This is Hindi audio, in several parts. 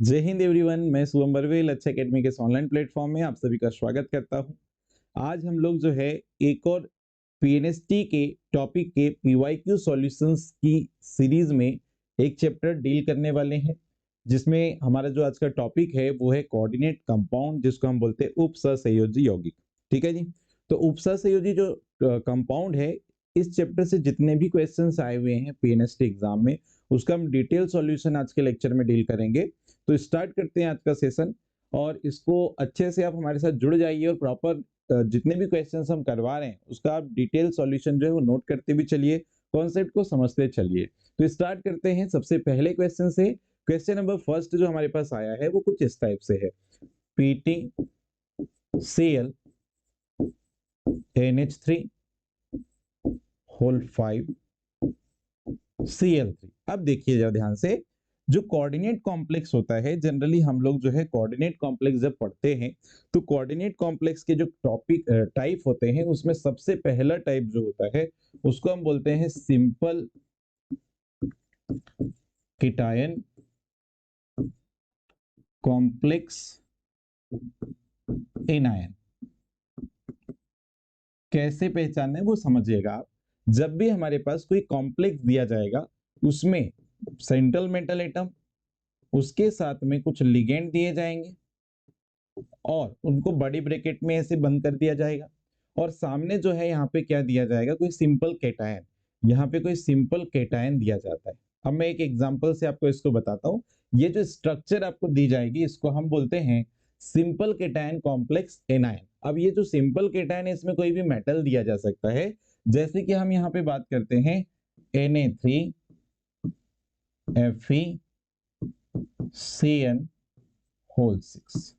जय हिंद एवरीवन, मैं शुभम बरवेल अच्छा एकेडमी के इस ऑनलाइन प्लेटफॉर्म में आप सभी का स्वागत करता हूं। आज हम लोग जो है एक और पीएनएसटी के टॉपिक के पीवाईक्यू सॉल्यूशंस की सीरीज में एक चैप्टर डील करने वाले हैं, जिसमें हमारा जो आज का टॉपिक है वो है कोऑर्डिनेट कंपाउंड, जिसको हम बोलते हैं उपसहसंयोजी यौगिक। ठीक है जी। तो उपसहसंयोजी जो कंपाउंड है, इस चैप्टर से जितने भी क्वेश्चंस आए हुए हैं पीएनएसटी एग्जाम में, उसका हम डिटेल सॉल्यूशन आज के लेक्चर में डील करेंगे। तो स्टार्ट करते हैं आज का सेशन, और इसको अच्छे से आप हमारे साथ जुड़ जाइए और प्रॉपर जितने भी क्वेश्चंस हम करवा रहे हैं उसका आप डिटेल सॉल्यूशन जो है वो नोट करते भी चलिए, कॉन्सेप्ट को समझते चलिए। तो स्टार्ट करते हैं सबसे पहले क्वेश्चन से। क्वेश्चन नंबर फर्स्ट जो हमारे पास आया है वो कुछ इस टाइप से है। PtCl NH3 whole 5 Cl3। अब देखिए जरा ध्यान से, जो कोऑर्डिनेट कॉम्प्लेक्स होता है, जनरली हम लोग जो है कोऑर्डिनेट कॉम्प्लेक्स जब पढ़ते हैं तो कोऑर्डिनेट कॉम्प्लेक्स के जो टॉपिक टाइप होते हैं उसमें सबसे पहला टाइप जो होता है उसको हम बोलते हैं सिंपल कीटायन कॉम्प्लेक्स एनायन। कैसे पहचानना है वो समझिएगा आप। जब भी हमारे पास कोई कॉम्प्लेक्स दिया जाएगा उसमें सेंट्रल मेटल एटम, उसके साथ में कुछ लिगेंड दिए जाएंगे और उनको बड़ी ब्रैकेट में ऐसे बंद कर दिया जाएगा, और सामने जो है यहाँ पे क्या दिया जाएगा, कोई सिंपल केटायन। यहाँ पे कोई सिंपल केटायन दिया जाता है। अब मैं एक एग्जांपल से आपको इसको बताता हूँ। ये जो स्ट्रक्चर आपको दी जाएगी इसको हम बोलते हैं सिंपल केटायन कॉम्प्लेक्स एनायन। अब ये जो सिंपल केटायन है इसमें कोई भी मेटल दिया जा सकता है, जैसे कि हम यहाँ पे बात करते हैं Na3 FeCN होल 6।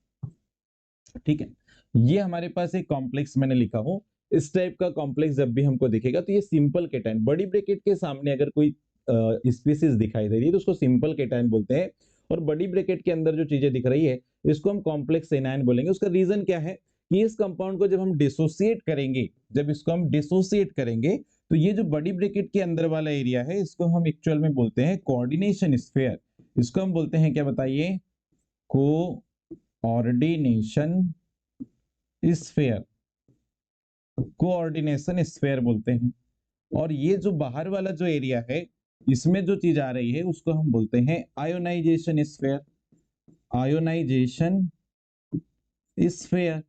ठीक है, ये हमारे पास एक कॉम्प्लेक्स मैंने लिखा हूं। इस टाइप का कॉम्प्लेक्स जब भी हमको दिखेगा तो ये सिंपल केटायन, बड़ी ब्रैकेट के सामने अगर कोई स्पीसीज दिखाई दे रही है तो उसको सिंपल केटायन बोलते हैं, और बड़ी ब्रैकेट के अंदर जो चीजें दिख रही है इसको हम कॉम्प्लेक्स एनायन बोलेंगे। उसका रीजन क्या है कि इस कंपाउंड को जब हम डिसोसिएट करेंगे, जब इसको हम डिसोसिएट करेंगे तो ये जो बड़ी ब्रैकेट के अंदर वाला एरिया है इसको हम एक्चुअल में बोलते हैं कोऑर्डिनेशन स्फीयर। इसको हम बोलते हैं क्या, बताइए, कोऑर्डिनेशन स्फीयर, कोऑर्डिनेशन स्फीयर बोलते हैं। और ये जो बाहर वाला जो एरिया है इसमें जो चीज आ रही है उसको हम बोलते हैं आयोनाइजेशन स्फीयर, आयोनाइजेशन स्फीयर।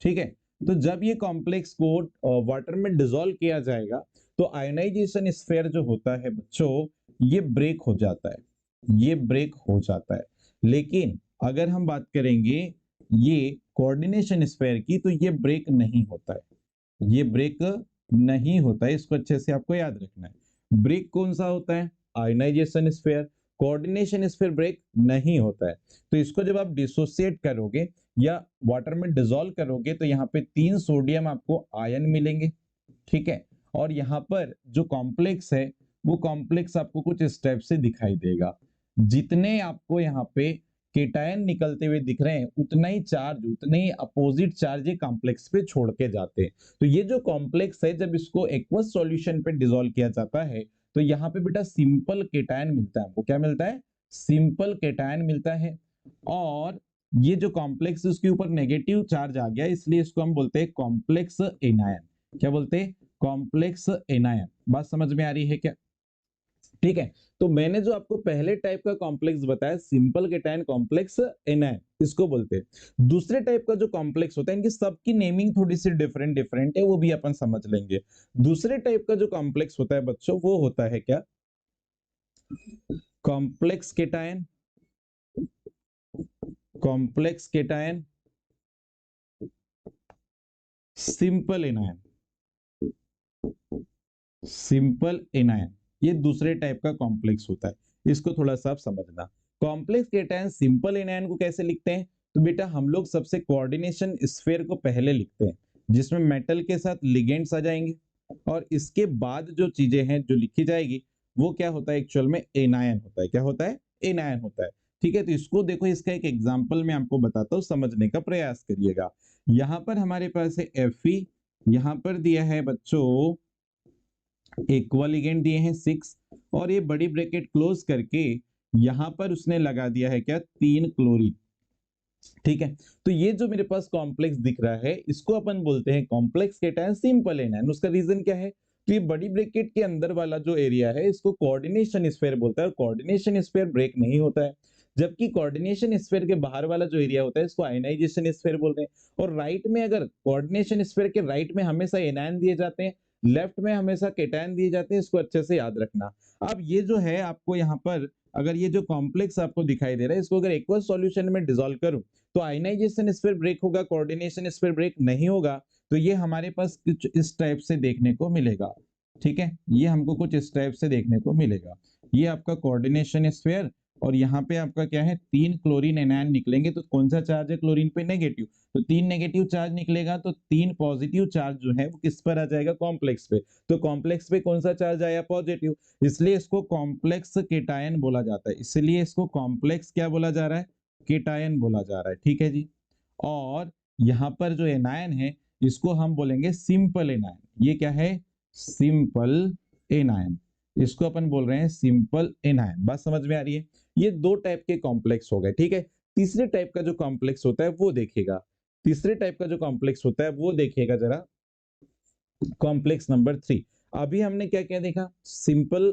ठीक है, तो जब ये कॉम्प्लेक्स को वाटर में डिसॉल्व किया जाएगा तो आयोनाइजेशन स्फीयर जो होता है बच्चों, ये ब्रेक हो जाता है, ये ब्रेक हो जाता है। लेकिन अगर हम बात करेंगे ये कोऑर्डिनेशन स्फीयर की तो ये ब्रेक नहीं होता है, ये ब्रेक नहीं होता है। इसको अच्छे से आपको याद रखना है। ब्रेक कौन सा होता है, ionisation sphere. Coordination sphere break नहीं होता है। तो इसको जब आप डिसोसिएट करोगे या वाटर में डिसॉल्व करोगे तो यहाँ पे 3 सोडियम आपको आयन मिलेंगे। ठीक है, और यहाँ पर जो कॉम्प्लेक्स है वो कॉम्प्लेक्स आपको कुछ इस टाइप से दिखाई देगा। जितने आपको यहाँ पे केटायन निकलते हुए दिख रहे हैं उतना ही चार्ज, उतने ही अपोजिट चार्ज ये कॉम्प्लेक्स पे छोड़ के जाते हैं। तो ये जो कॉम्प्लेक्स है जब इसको एक्वस सॉल्यूशन पे डिसॉल्व किया जाता है तो यहाँ पे बेटा सिंपल केटायन मिलता है। आपको क्या मिलता है, सिंपल केटायन मिलता है। और ये जो कॉम्प्लेक्स उसके ऊपर नेगेटिव चार्ज आ गया इसलिए इसको हम बोलते हैं कॉम्प्लेक्स एनायन। क्या बोलते हैं, कॉम्प्लेक्स एनायन। बात समझ में आ रही है क्या? ठीक है, तो मैंने जो आपको पहले टाइप का कॉम्प्लेक्स बताया सिंपल केटायन कॉम्प्लेक्स एनायन, इसको बोलते हैं। दूसरे टाइप का जो कॉम्प्लेक्स होता है, इनकी सबकी नेमिंग थोड़ी सी डिफरेंट डिफरेंट है, वो भी अपन समझ लेंगे। दूसरे टाइप का जो कॉम्प्लेक्स होता है बच्चों वो होता है क्या, complex cation, complex cation simple anion, simple anion. ये दूसरे टाइप का कॉम्प्लेक्स होता है, इसको थोड़ा सा आप समझना। कॉम्प्लेक्स केटायन सिंपल एनायन को कैसे लिखते हैं, तो बेटा हम लोग सबसे कोऑर्डिनेशन स्फीयर को पहले लिखते हैं जिसमें मेटल के साथ लिगेंड्स आ जाएंगे, और इसके बाद जो चीजें हैं जो लिखी जाएगी वो क्या होता है, एक्चुअल में एनायन होता है। क्या होता है, एनायन होता है। ठीक है, तो इसको देखो, इसका एक एग्जांपल मैं आपको बताता हूँ, समझने का प्रयास करिएगा। यहां पर हमारे पास है Fe, यहां पर दिया है बच्चों इक्वल लिगेंड दिए हैं 6, और ये बड़ी ब्रैकेट क्लोज करके यहां पर उसने लगा दिया है क्या, 3 क्लोरीन। ठीक है, तो ये जो मेरे पास कॉम्प्लेक्स दिख रहा है इसको अपन बोलते हैं कॉम्प्लेक्स केटायन सिंपल एनायन। उसका रीजन क्या है, तो ये बड़ी ब्रैकेट के अंदर वाला जो एरिया है इसको कोऑर्डिनेशन स्फीयर बोलता है, और कोऑर्डिनेशन स्फीयर ब्रेक नहीं होता है। जबकि कोऑर्डिनेशन स्फीयर के बाहर वाला जो एरिया होता है इसको आयनाइजेशन स्फीयर बोलते हैं। और राइट में, अगर कोऑर्डिनेशन स्फीयर के राइट में हमेशा एनायन दिए जाते हैं, लेफ्ट में हमेशा केटायन दिए जाते हैं, इसको अच्छे से याद रखना। अब ये जो है आपको यहाँ पर, अगर ये जो कॉम्प्लेक्स आपको दिखाई दे रहा है इसको अगर एक्वस सॉल्यूशन में डिसॉल्व करूं तो आयनाइजेशन स्फीयर ब्रेक होगा, कोऑर्डिनेशन स्फीयर ब्रेक नहीं होगा। तो ये हमारे पास कुछ इस टाइप से देखने को मिलेगा। ठीक है, ये हमको कुछ इस टाइप से देखने को मिलेगा। ये आपका कोऑर्डिनेशन स्फीयर, और यहाँ पे आपका क्या है, 3 क्लोरीन एनायन निकलेंगे। तो कौन सा चार्ज है क्लोरीन पे, नेगेटिव। तो 3 नेगेटिव चार्ज निकलेगा तो 3 पॉजिटिव चार्ज जो है वो किस पर आ जाएगा, कॉम्प्लेक्स पे। तो कॉम्प्लेक्स पे कौन सा चार्ज आया, पॉजिटिव, इसलिए इसको कॉम्प्लेक्स केटायन बोला जाता है। इसलिए इसको कॉम्प्लेक्स क्या बोला जा रहा है, केटायन बोला जा रहा है। ठीक है जी। और यहां पर जो एनायन है इसको हम बोलेंगे सिंपल एनायन। ये क्या है, सिंपल एनायन, इसको अपन बोल रहे हैं सिंपल एनायन। बात समझ में आ रही है। ये दो टाइप के कॉम्प्लेक्स हो गए। ठीक है, तीसरे टाइप का जो कॉम्प्लेक्स होता है वो देखिएगा। तीसरे टाइप का जो कॉम्प्लेक्स होता है वो देखिएगा जरा, कॉम्प्लेक्स नंबर 3। अभी हमने क्या क्या देखा, सिंपल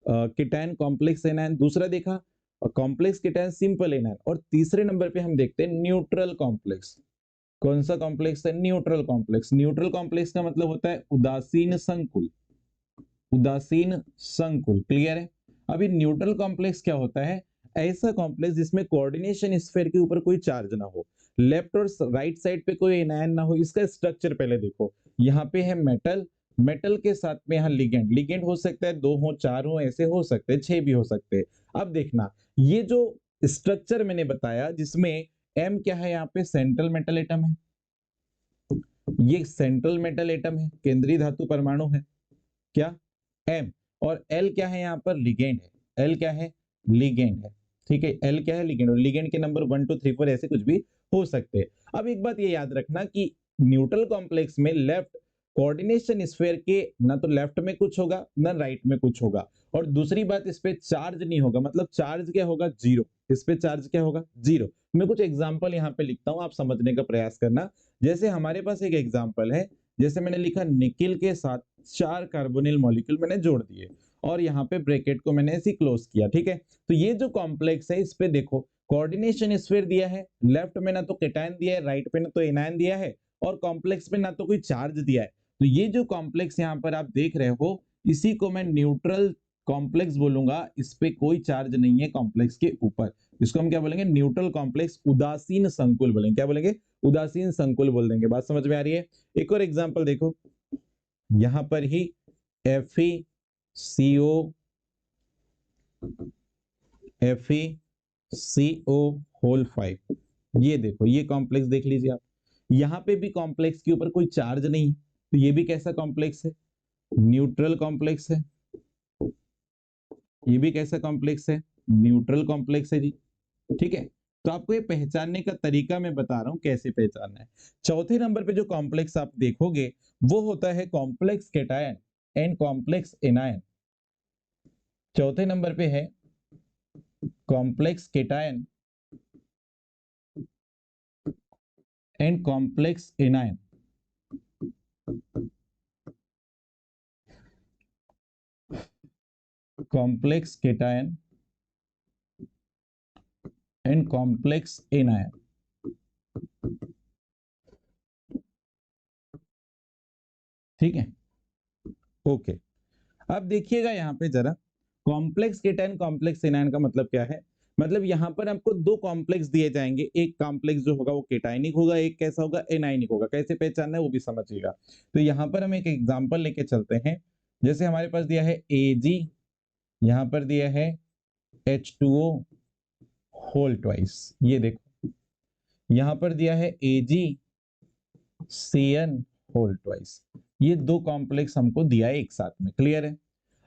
केटायन कॉम्प्लेक्स एनायन, दूसरा देखा कॉम्प्लेक्स केटायन सिंपल एनायन, और तीसरे नंबर पे हम देखते हैं न्यूट्रल कॉम्प्लेक्स। कौन सा कॉम्प्लेक्स है, न्यूट्रल कॉम्प्लेक्स। न्यूट्रल कॉम्प्लेक्स का मतलब होता है उदासीन संकुल, उदासीन संकुल। क्लियर है। अभी न्यूट्रल कॉम्प्लेक्स क्या होता है, ऐसा कॉम्प्लेक्स जिसमें कोऑर्डिनेशन स्फीयर के ऊपर कोई चार्ज ना हो, लेफ्ट और राइट साइड पे कोई एनायन ना हो। इसका स्ट्रक्चर पहले देखो, यहाँ पे है मेटल, मेटल के साथ में यहाँ लिगेंड, लिगेंड हो सकता है 2 हो, 4 हो, ऐसे हो सकते हैं, 6 भी हो सकते हैं। अब देखना, ये जो स्ट्रक्चर मैंने बताया जिसमें एम क्या है, यहाँ पे सेंट्रल मेटल एटम है, ये सेंट्रल मेटल एटम है, केंद्रीय धातु परमाणु है क्या, एम। और एल क्या है, यहाँ पर लिगेंड है, एल क्या है, लिगेंड है। ठीक है, एल क्या है, लिगेंड, और लिगेंड के नंबर 1 2 3 4 ऐसे कुछ भी हो सकते हैं। अब एक बात ये याद रखना कि न्यूट्रल कॉम्प्लेक्स में लेफ्ट कोऑर्डिनेशन स्फीयर के ना तो लेफ्ट में कुछ होगा ना राइट में कुछ होगा, और दूसरी बात इस पे चार्ज नहीं होगा, मतलब चार्ज क्या होगा, जीरो। इस पे चार्ज क्या होगा, जीरो। मैं कुछ एग्जांपल यहाँ पे लिखता हूँ, आप समझने का प्रयास करना। जैसे हमारे पास एक एग्जांपल है, जैसे मैंने लिखा निकिल के साथ 4 कार्बोनिल मॉलिक्यूल मैंने जोड़ दिए, और यहाँ पे ब्रैकेट को मैंने ऐसे क्लोज किया। ठीक है, तो ये जो कॉम्प्लेक्स है इस पे देखो, कोऑर्डिनेशन स्फीयर दिया है, लेफ्ट में ना तो केटायन दिया है, राइट पे ना तो एनायन दिया है, और कॉम्प्लेक्स में ना तो कोई चार्ज दिया है। तो ये जो कॉम्प्लेक्स यहाँ पर आप देख रहे हो, इसी को मैं न्यूट्रल कॉम्प्लेक्स बोलूंगा। इस पे कोई चार्ज नहीं है कॉम्प्लेक्स के ऊपर, इसको हम क्या बोलेंगे, न्यूट्रल कॉम्प्लेक्स, उदासीन संकुल बोलेंगे। क्या बोलेंगे, उदासीन संकुल बोल देंगे। बात समझ में आ रही है। एक और एग्जांपल देखो, यहां पर ही FeCO, होल 5, ये देखो, ये कॉम्प्लेक्स देख लीजिए आप। यहां पे भी कॉम्प्लेक्स के ऊपर कोई चार्ज नहीं है, तो ये भी कैसा कॉम्प्लेक्स है, न्यूट्रल कॉम्प्लेक्स है। ये भी कैसा कॉम्प्लेक्स है, न्यूट्रल कॉम्प्लेक्स है जी। ठीक है, तो आपको ये पहचानने का तरीका मैं बता रहा हूं कैसे पहचानना है। चौथे नंबर पे जो कॉम्प्लेक्स आप देखोगे वो होता है complex cation and complex anion. चौथे नंबर पे है complex cation and complex anion. Complex cation and complex anion. ठीक है, ओके। अब देखिएगा यहाँ पे जरा, कॉम्प्लेक्स केटायन कॉम्प्लेक्स एनायन का मतलब क्या है, मतलब यहाँ पर आपको दो कॉम्प्लेक्स दिए जाएंगे, एक कॉम्प्लेक्स जो होगा वो केटायनिक होगा, एक कैसा होगा, एनायनिक होगा। कैसे पहचानना है वो भी समझिएगा। तो यहाँ पर हम एक एग्जांपल लेके चलते हैं। जैसे हमारे पास दिया है Ag, यहाँ पर दिया है H2O होल ट्वाइस, ये देखो यहाँ पर दिया है AgCN होल ट्वाइस। ये दो कॉम्प्लेक्स हमको दिया है एक साथ में। क्लियर है।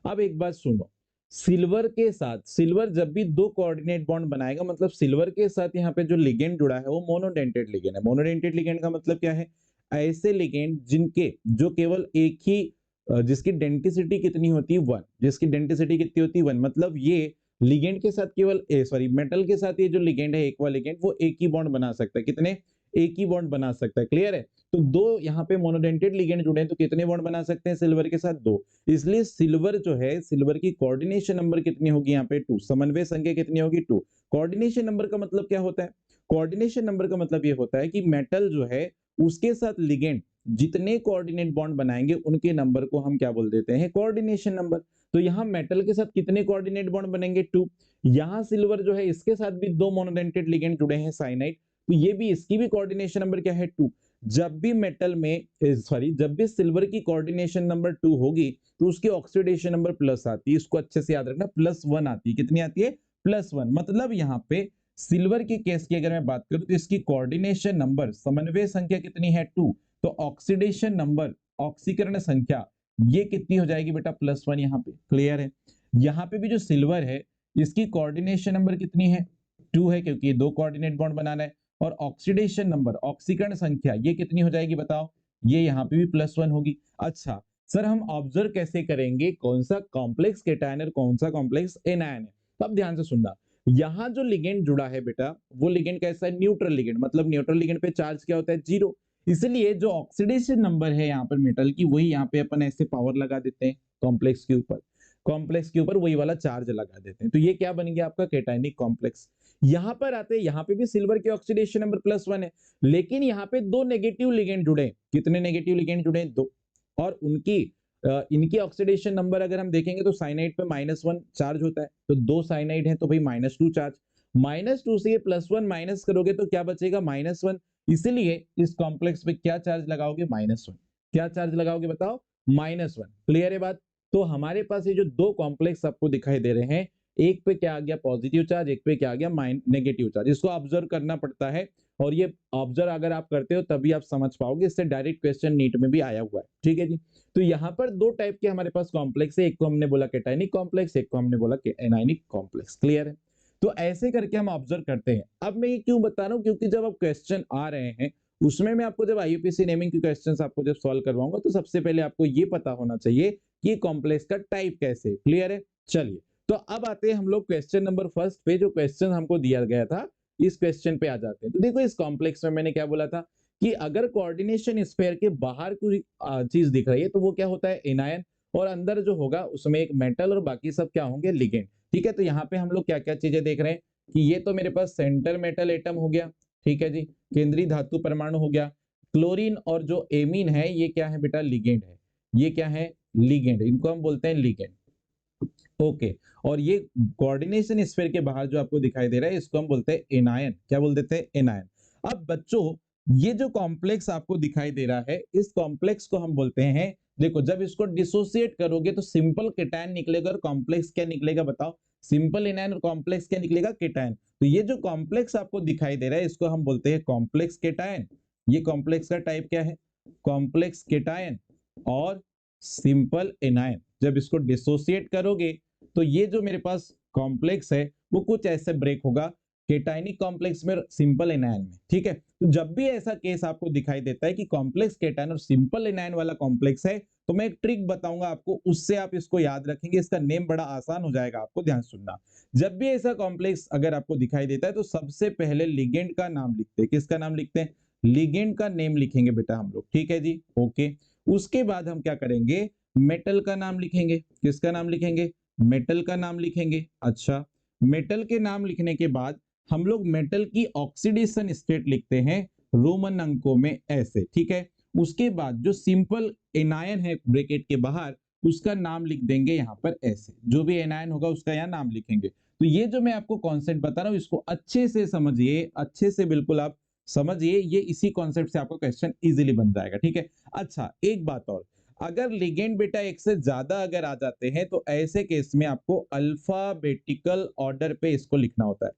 अब एक बात सुनो, सिल्वर के साथ, सिल्वर जब भी दो कोऑर्डिनेट बॉन्ड बनाएगा, मतलब सिल्वर के साथ यहाँ पे जो लिगेंड जुड़ा है वो मोनोडेंटेड लिगेंड है। मोनोडेंटेड लिगेंड का मतलब क्या है, ऐसे लिगेंड जिनके जो केवल एक ही जिसकी डेंसिटी कितनी होती है 1, जिसकी डेंसिटी कितनी होती है 1, मतलब ये लिगेंड के साथ केवल सॉरी मेटल के साथ ये जो लिगेंड है एक्वा लिगेंड वो एक ही बॉन्ड बना सकता है। कितने? एक ही बॉन्ड बना सकता है। क्लियर है? तो दो यहाँ पे मोनोडेंटेड लिगेंड जुड़े हैं तो कितने बॉन्ड बना सकते हैं सिल्वर के साथ? दो। इसलिए सिल्वर जो है सिल्वर की कोऑर्डिनेशन नंबर कितनी होगी यहाँ पे? 2। समन्वय संख्या कितनी होगी? 2। कोऑर्डिनेशन नंबर का मतलब क्या होता है? कोऑर्डिनेशन नंबर का मतलब ये होता है कि मेटल जो है उसके साथ लिगेंड जितने कोऑर्डिनेट बॉन्ड बनाएंगे उनके नंबर को हम क्या बोल देते हैं? Coordination number. तो यहाँ मेटल के साथ कितने कोऑर्डिनेट बॉन्ड बनेंगे? 2। यहाँ सिल्वर जो है इसके साथ भी दो मोनोडेंटेड लिगेंड जुड़े हैं साइनाइड, तो ये भी इसकी भी कोऑर्डिनेशन नंबर क्या है? 2। जब भी मेटल में जब भी सिल्वर की कोऑर्डिनेशन नंबर 2 होगी तो उसकी ऑक्सीडेशन नंबर प्लस आती है। इसको अच्छे से याद रखना, +1 आती है। कितनी आती है? +1। मतलब यहाँ पे सिल्वर के केस की अगर मैं बात करूं तो इसकी कोऑर्डिनेशन नंबर समन्वय संख्या कितनी है? 2। तो ऑक्सीडेशन नंबर ऑक्सीकरण संख्या ये कितनी हो जाएगी बेटा? +1 यहाँ पे। क्लियर है? यहाँ पे भी जो सिल्वर है इसकी कोऑर्डिनेशन नंबर कितनी है? 2 है, क्योंकि ये दो कोऑर्डिनेट बॉन्ड बनाना है। और ऑक्सीडेशन नंबर ऑक्सीकरण संख्या ये कितनी हो जाएगी बताओ? ये यहाँ पे भी +1 होगी। अच्छा सर, हम ऑब्जर्व कैसे करेंगे कौन सा कॉम्प्लेक्स केटायन और कौन सा कॉम्प्लेक्स एनायन है? तो अब ध्यान से सुनना, यहाँ जो लिगेंड जुड़ा है बेटा वो लिगेंड कैसा है? Neutral ligand. मतलब न्यूट्रल लिगेंड पे चार्ज क्या होता है? 0। इसलिए जो ऑक्सीडेशन नंबर है यहाँ पर मेटल की वही यहाँ पे अपन ऐसे पावर लगा देते हैं कॉम्प्लेक्स के ऊपर। कॉम्प्लेक्स के ऊपर वही वाला चार्ज लगा देते हैं, तो ये क्या बन गया आपका? केटायनिक कॉम्प्लेक्स। यहां पर आते हैं, यहां पे भी सिल्वर के ऑक्सीडेशन नंबर +1 है, लेकिन यहां पे दो नेगेटिव लिगेंड जुड़े। कितने नेगेटिव लिगेंड जुड़े? दो। और इनकी ऑक्सीडेशन नंबर अगर हम देखेंगे तो साइनाइड पे -1 चार्ज होता है, तो दो साइनाइड है तो भाई -2 चार्ज। -2 से ये +1 माइनस करोगे तो क्या बचेगा? -1। इसलिए इस कॉम्प्लेक्स पे क्या चार्ज लगाओगे? -1। क्या चार्ज लगाओगे बताओ? -1। क्लियर है बात? तो हमारे पास ये जो दो कॉम्प्लेक्स आपको दिखाई दे रहे हैं, एक पे क्या आ गया? पॉजिटिव चार्ज, एक पे क्या आ गया? Negative charge. इसको ऑब्जर्व करना पड़ता है, और ये ऑब्जर्व अगर आप करते हो तभी आप समझ पाओगे। इससे डायरेक्ट क्वेश्चन नीट में भी आया हुआ है। ठीक है जी? तो यहाँ पर दो टाइप के हमारे पास कॉम्प्लेक्स है, एक को हमने बोला केटायनिक कॉम्प्लेक्स, एक को हमने बोला एनायनिक कॉम्प्लेक्स। क्लियर है? तो ऐसे करके हम ऑब्जर्व करते हैं। अब मैं ये क्यों बता रहा हूँ? क्योंकि जब आप क्वेश्चन आ रहे हैं उसमें मैं आपको जब आईयूपीएससी नेमिंग के क्वेश्चंस आपको जब सॉल्व करवाऊंगा तो सबसे पहले आपको ये पता होना चाहिए कि कॉम्प्लेक्स का टाइप कैसे है। क्लियर है? चलिए, तो अब आते हैं हम लोग क्वेश्चन नंबर फर्स्ट पे, जो क्वेश्चन हमको दिया गया था इस क्वेश्चन पे आ जाते हैं। तो देखो, इस कॉम्प्लेक्स में मैंने क्या बोला था कि अगर कोऑर्डिनेशन स्फीयर के बाहर कोई चीज दिख रही है तो वो क्या होता है? एनायन। और अंदर जो होगा उसमें एक मेटल और बाकी सब क्या होंगे? लिगेंड। ठीक है? तो यहाँ पे हम लोग क्या क्या चीजें देख रहे हैं कि ये तो मेरे पास सेंटर मेटल एटम हो गया। ठीक है जी? केंद्रीय धातु परमाणु हो गया। क्लोरीन और जो एमीन है ये क्या है बेटा? लिगेंड है। ये क्या है? लिगेंड। इनको हम बोलते हैं लिगेंड। ओके। और ये कोऑर्डिनेशन स्फीयर के बाहर जो आपको दिखाई दे रहा है इसको हम बोलते हैं एनायन। क्या बोल देते हैं? एनायन। अब बच्चों, ये जो कॉम्प्लेक्स आपको दिखाई दे रहा है इस कॉम्प्लेक्स को हम बोलते हैं, देखो जब इसको डिसोसिएट करोगे तो सिंपल केटायन निकलेगा और कॉम्प्लेक्स क्या निकलेगा बताओ? सिंपल एनायन और कॉम्प्लेक्स क्या निकलेगा? केटायन। तो ये जो कॉम्प्लेक्स आपको दिखाई दे रहा है इसको हम बोलते हैं कॉम्प्लेक्स केटायन। ये कॉम्प्लेक्स का टाइप क्या है? कॉम्प्लेक्स केटायन और सिंपल एनायन। जब इसको डिसोसिएट करोगे तो ये जो मेरे पास कॉम्प्लेक्स है वो कुछ ऐसे ब्रेक होगा केटायनिक कॉम्प्लेक्स में और सिंपल एनायन में। ठीक है? तो जब भी ऐसा केस आपको दिखाई देता है कि कॉम्प्लेक्स केटायन और सिंपल एनायन वाला कॉम्प्लेक्स है तो मैं एक ट्रिक बताऊंगा आपको, उससे आप इसको याद रखेंगे। इसका नेम बड़ा आसान हो जाएगा, आपको ध्यान सुनना। जब भी ऐसा कॉम्प्लेक्स अगर आपको दिखाई देता है तो सबसे पहले लिगेंड का नाम लिखते हैं। किसका नाम लिखते हैं? लिगेंड का नेम लिखेंगे बेटा हम लोग। ठीक है जी? ओके। उसके बाद हम क्या करेंगे? मेटल का नाम लिखेंगे। किसका नाम लिखेंगे? मेटल का नाम लिखेंगे। अच्छा, मेटल के नाम लिखने के बाद हम लोग मेटल की ऑक्सीडेशन स्टेट लिखते हैं रोमन अंकों में ऐसे। ठीक है? उसके बाद जो सिंपल एनायन है ब्रैकेट के बाहर उसका नाम लिख देंगे यहाँ पर ऐसे। जो भी एनायन होगा उसका यहाँ नाम लिखेंगे। तो ये जो मैं आपको कॉन्सेप्ट बता रहा हूँ इसको अच्छे से समझिए, अच्छे से बिल्कुल आप समझिए। ये इसी कॉन्सेप्ट से आपको क्वेश्चन इजीली बन जाएगा। ठीक है? अच्छा, एक बात और, अगर लिगेंड बेटा एक से ज्यादा अगर आ जाते हैं तो ऐसे केस में आपको अल्फाबेटिकल ऑर्डर पे इसको लिखना होता है।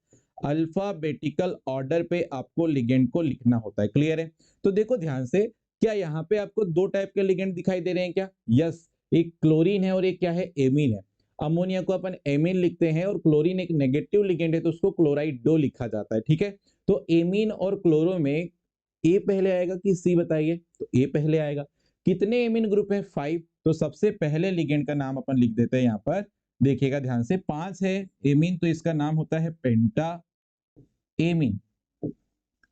अल्फाबेटिकल ऑर्डर पे आपको लिगेंड को लिखना होता है। क्लियर है? तो देखो ध्यान से, क्या यहाँ पे आपको दो टाइप के लिगेंड दिखाई दे रहे हैं क्या? यस। एक क्लोरीन है और एक क्या है? एमीन है। अमोनिया को अपन एमीन लिखते हैं और क्लोरीन एक नेगेटिव लिगेंड है तो उसको क्लोराइड दो लिखा जाता है। ठीक है? तो एमीन और क्लोरो में ए पहले आएगा कि सी बताइए? तो ए पहले आएगा। कितने एमीन ग्रुप है? 5। तो सबसे पहले लिगेंड का नाम अपन लिख देते हैं यहाँ पर देखिएगा ध्यान से, 5 है एमीन, तो इसका नाम होता है पेंटा एमीन,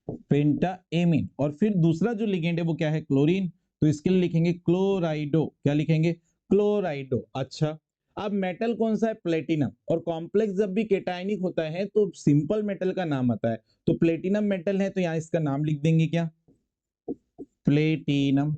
पेंटा एमीन। और फिर दूसरा जो लिगेंड है वो क्या है, क्लोरीन, तो इसके लिए लिखेंगे क्लोराइडो, क्या लिखेंगे, क्लोराइडो। अच्छा, अब मेटल कौन सा है, प्लेटिनम। और कॉम्प्लेक्स जब भी केटायनिक होता है तो सिंपल मेटल का नाम आता है, तो प्लेटिनम मेटल है तो यहाँ इसका नाम लिख देंगे क्या, प्लेटिनम।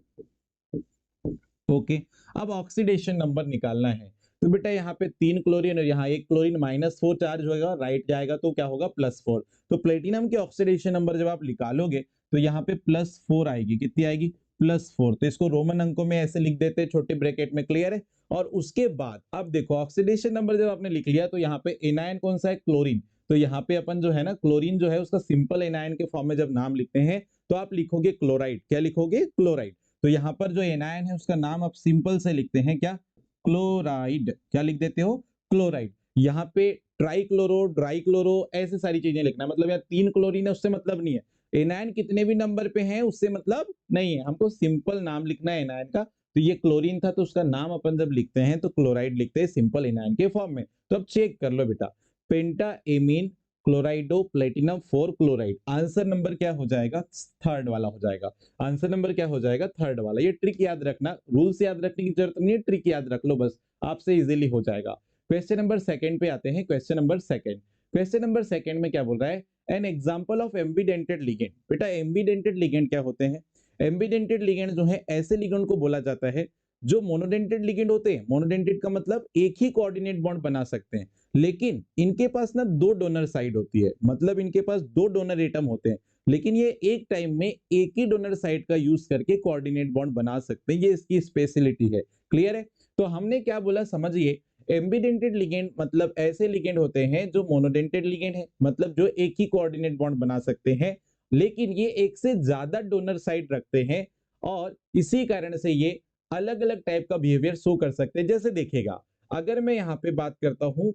ओके, अब ऑक्सीडेशन नंबर निकालना है, तो बेटा यहाँ पे 3 क्लोरीन और यहाँ 1 क्लोरीन, -4 चार्ज होगा, राइट जाएगा तो क्या होगा, +4। तो प्लेटिनम के ऑक्सीडेशन नंबर जब आप निकालोगे तो यहाँ पे +4 आएगी, कितनी आएगी, +4। तो इसको रोमन अंकों में ऐसे लिख देते हैं, छोटे ब्रैकेट में, क्लियर है। और उसके बाद अब देखो ऑक्सीडेशन नंबर जब आपने लिख लिया तो यहाँ पे एनायन कौन सा है, क्लोरीन। तो यहाँ पे अपन जो है ना, क्लोरीन जो है उसका सिंपल एनायन के फॉर्म में जब नाम लिखते हैं तो आप लिखोगे क्लोराइड, क्या लिखोगे, क्लोराइड। तो यहाँ पर जो एनायन है उसका नाम आप सिंपल से लिखते हैं क्या, क्लोराइड, क्या लिख देते हो, क्लोराइड। यहाँ पे ट्राइक्लोरो, ड्राइक्लोरो, ऐसे सारी चीजें लिखना, मतलब यार 3 क्लोरीन है उससे मतलब नहीं है, एनायन कितने भी नंबर पे हैं उससे मतलब नहीं है, हमको सिंपल नाम लिखना है एनायन का। तो ये क्लोरीन था तो उसका नाम अपन जब लिखते हैं तो क्लोराइड लिखते हैं सिंपल एनायन के फॉर्म में। तो अब चेक कर लो बेटा, पेंटा amine क्लोराइडो platinum 4 chloride, answer number क्या हो जाएगा, थर्ड वाला हो जाएगा। आंसर नंबर क्या हो जाएगा, थर्ड वाला। ये ट्रिक याद रखना, रूल्स याद रखने की जरूरत नहीं है, ट्रिक याद रख लो बस, आपसे इजीली हो जाएगा। क्वेश्चन नंबर सेकंड पे आते हैं, question number second. Question number second में क्या बोल रहा है, एन एग्जांपल ऑफ एम्बीडेंटेड लिगेंड। बेटा एम्बीडेंटेड लिगेंड क्या होते हैं, एम्बीडेंटेड लिगेंड जो है ऐसे लिगेंड को बोला जाता है जो मोनोडेंटेड लिगेंड होते हैं। मोनोडेंटेड का मतलब एक ही कोऑर्डिनेट बॉन्ड बना सकते हैं, लेकिन इनके पास ना 2 डोनर साइड होती है, मतलब इनके पास 2 डोनर एटम होते हैं, लेकिन ये एक टाइम में एक ही डोनर साइड का यूज करके कोऑर्डिनेट बॉन्ड बना सकते हैं, ये इसकी स्पेशलिटी है, क्लियर है। तो हमने क्या बोला समझिए, एम्बीडेंटेड लिगेंड मतलब ऐसे लिगेंड होते हैं जो मोनोडेंटेड लिगेंड है, मतलब जो एक ही कोऑर्डिनेट बॉन्ड बना सकते हैं, लेकिन ये एक से ज्यादा डोनर साइड रखते हैं, और इसी कारण से ये अलग अलग टाइप का बिहेवियर शो कर सकते हैं। जैसे देखिएगा, अगर मैं यहाँ पे बात करता हूं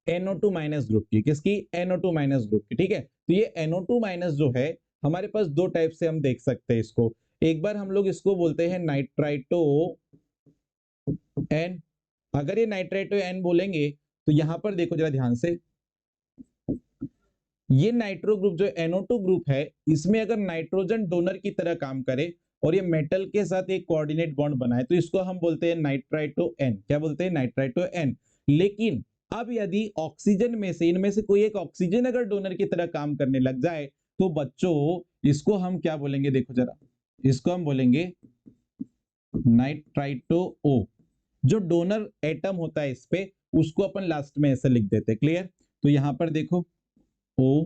NO2 माइनस ग्रुप की, किसकी, NO2 माइनस ग्रुप की, ठीक है। तो ये NO2 माइनस जो है हमारे पास 2 टाइप से हम देख सकते हैं इसको। एक बार हम लोग इसको बोलते हैं नाइट्राइटो N। अगर ये नाइट्राइटो N बोलेंगे तो यहां पर देखो जरा ध्यान से, ये नाइट्रो ग्रुप जो NO2 ग्रुप है, इसमें अगर नाइट्रोजन डोनर की तरह काम करे और ये मेटल के साथ एक कोऑर्डिनेट बॉन्ड बनाए तो इसको हम बोलते हैं नाइट्राइटो N, क्या बोलते हैं, नाइट्राइटो N। लेकिन अब यदि ऑक्सीजन में से, इनमें से कोई एक ऑक्सीजन अगर डोनर की तरह काम करने लग जाए तो बच्चों इसको हम क्या बोलेंगे, देखो जरा, इसको हम बोलेंगे नाइट्राइटो O। जो डोनर एटम होता है इस पे, उसको अपन लास्ट में ऐसे लिख देते हैं, क्लियर। तो यहां पर देखो O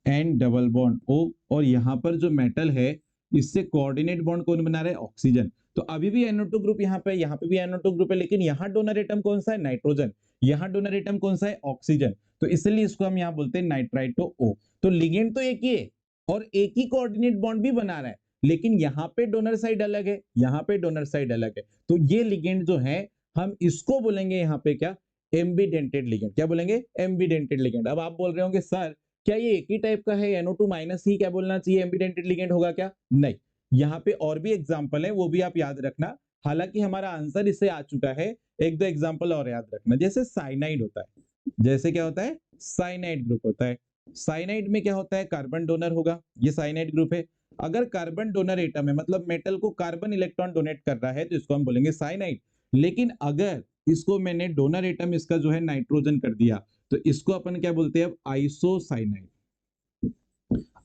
and double bond O, और यहां पर जो मेटल है इससे कोऑर्डिनेट बॉन्ड कौन बना रहा है, ऑक्सीजन। तो अभी भी NO2 ग्रुप यहाँ पे भी NO2 ग्रुप है, लेकिन यहाँ डोनर एटम कौन सा है, नाइट्रोजन। यहाँ डोनर एटम कौन सा है, ऑक्सीजन। तो इसलिए इसको हम यहाँ बोलते हैं नाइट्राइटो O। तो लिगेंड तो एक ही है और एक ही कोऑर्डिनेट बॉन्ड भी बना रहा है, लेकिन यहाँ पे डोनर साइड अलग है, यहाँ पे डोनर साइड अलग है। तो ये लिगेंड जो है हम इसको बोलेंगे यहाँ पे क्या, एम्बीडेंटेड लिगेंड। क्या बोलेंगे, एम्बीडेंटेड लिगेंड। अब आप बोल रहे होंगे सर क्या ये एक ही टाइप का है, NO2 माइनस ही क्या बोलना चाहिए, एम्बीडेंटेड लिगेंड होगा क्या, नहीं, यहाँ पे और भी एग्जांपल है, वो भी आप याद रखना। हालांकि हमारा आंसर इससे आ चुका है, एक दो एग्जांपल और याद रखना। जैसे साइनाइड होता है, जैसे क्या होता है, साइनाइड ग्रुप होता है। साइनाइड में क्या होता है, कार्बन डोनर होगा, ये साइनाइड ग्रुप है। अगर कार्बन डोनर एटम है, मतलब मेटल को कार्बन इलेक्ट्रॉन डोनेट कर रहा है, तो इसको हम बोलेंगे साइनाइड। लेकिन अगर इसको मैंने डोनर एटम इसका जो है नाइट्रोजन कर दिया, तो इसको अपन क्या बोलते हैं अब, आइसोसाइनाइड,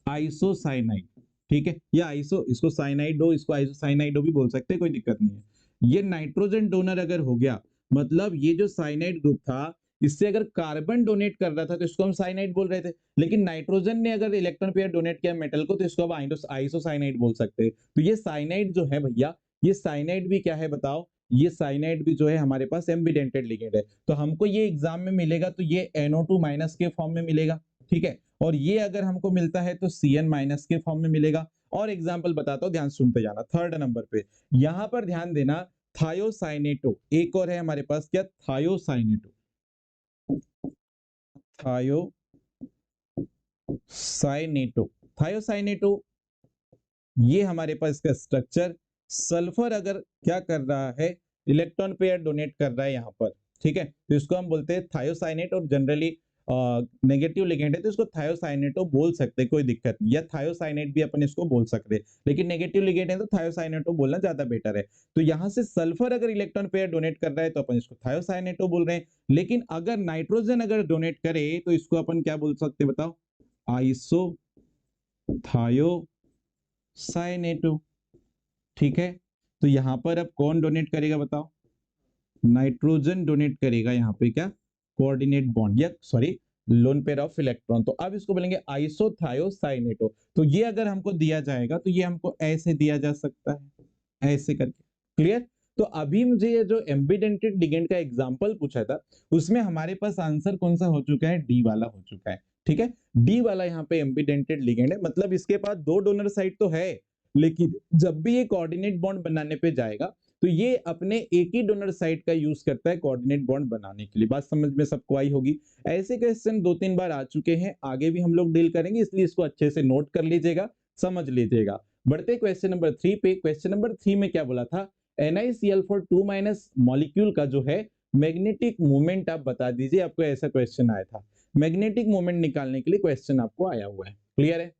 आइसोसाइनाइड, ठीक है। या आइसो, इसको साइनाइडो, इसको आइसोसाइनाइडो भी बोल सकते हैं, कोई दिक्कत नहीं है। ये नाइट्रोजन डोनर अगर हो गया, मतलब ये जो साइनाइड ग्रुप था इससे अगर कार्बन डोनेट कर रहा था तो इसको हम साइनाइड बोल रहे थे, लेकिन नाइट्रोजन ने अगर इलेक्ट्रॉन पेयर डोनेट किया मेटल को तो इसको अब आइसोसाइनाइड बोल सकते हैं। तो ये साइनाइड जो है भैया, ये साइनाइड भी क्या है बताओ, ये साइनाइड भी जो है हमारे पास एम्बीडेंटेड लिगेंड है। तो हमको ये एग्जाम में मिलेगा तो ये NO2 माइनस के फॉर्म में मिलेगा, ठीक है। और ये अगर हमको मिलता है तो Cn माइनस के फॉर्म में मिलेगा। और एग्जाम्पल बताता हूं, ध्यान सुनते जाना। थर्ड नंबर पे यहां पर ध्यान देना, थायोसाइनेटो, एक और है हमारे पास क्या, थायोसाइनेटो, थायोसाइनेटो, थायोसाइनेटो, ये हमारे पास इसका स्ट्रक्चर, सल्फर अगर क्या कर रहा है, इलेक्ट्रॉन पेयर डोनेट कर रहा है यहां पर, ठीक है, तो इसको हम बोलते हैं थायोसाइनेट, और जनरली नेगेटिव लिगेंड है तो इसको थायोसाइनेटो बोल सकते हैं, कोई दिक्कत नहीं, या थायोसाइनेट भी अपन इसको बोल सकते हैं, लेकिन नेगेटिव लिगेंड है तो थायोसाइनेटो बोलना ज्यादा बेटर है। तो यहां से सल्फर अगर इलेक्ट्रॉन पेयर डोनेट कर रहा है तो अपन इसको थायोसाइनेटो बोल रहे हैं, लेकिन अगर नाइट्रोजन अगर डोनेट करे तो इसको अपन क्या बोल सकते हैं बताओ, आइसो थायोसाइनेटो। ठीक है, तो यहां पर अब कौन डोनेट करेगा बताओ, नाइट्रोजन डोनेट करेगा यहाँ पे क्या, कोऑर्डिनेट बॉन्ड, या sorry lone pair of electron, तो अब इसको बोलेंगे आइसोथायोसाइनेटो। तो ये अगर हमको दिया जाएगा तो ये हमको ऐसे दिया जा सकता है, ऐसे करके। क्लियर? तो अभी मुझे ये जो एम्बिडेंटेड लिगेंड का एग्जांपल पूछा था उसमें हमारे पास आंसर कौन सा हो चुका है, डी वाला हो चुका है। ठीक है, डी वाला यहाँ पे एम्बिडेंटेड लिगेंड है, मतलब इसके पास दो डोनर साइड तो है, लेकिन जब भी ये कोऑर्डिनेट बॉन्ड बनाने पे जाएगा तो ये अपने एक ही डोनर साइड का यूज करता है कोऑर्डिनेट बॉन्ड बनाने के लिए। बात समझ में सबको आई होगी। ऐसे क्वेश्चन 2-3 बार आ चुके हैं, आगे भी हम लोग डील करेंगे, इसलिए इसको अच्छे से नोट कर लीजिएगा, समझ लीजिएगा। बढ़ते क्वेश्चन नंबर 3 पे। क्वेश्चन नंबर 3 में क्या बोला था, NiCl4 मॉलिक्यूल का जो है मैग्नेटिक मूवमेंट आप बता दीजिए, आपको ऐसा क्वेश्चन आया था। मैग्नेटिक मूवमेंट निकालने के लिए क्वेश्चन आपको आया हुआ है। क्लियर है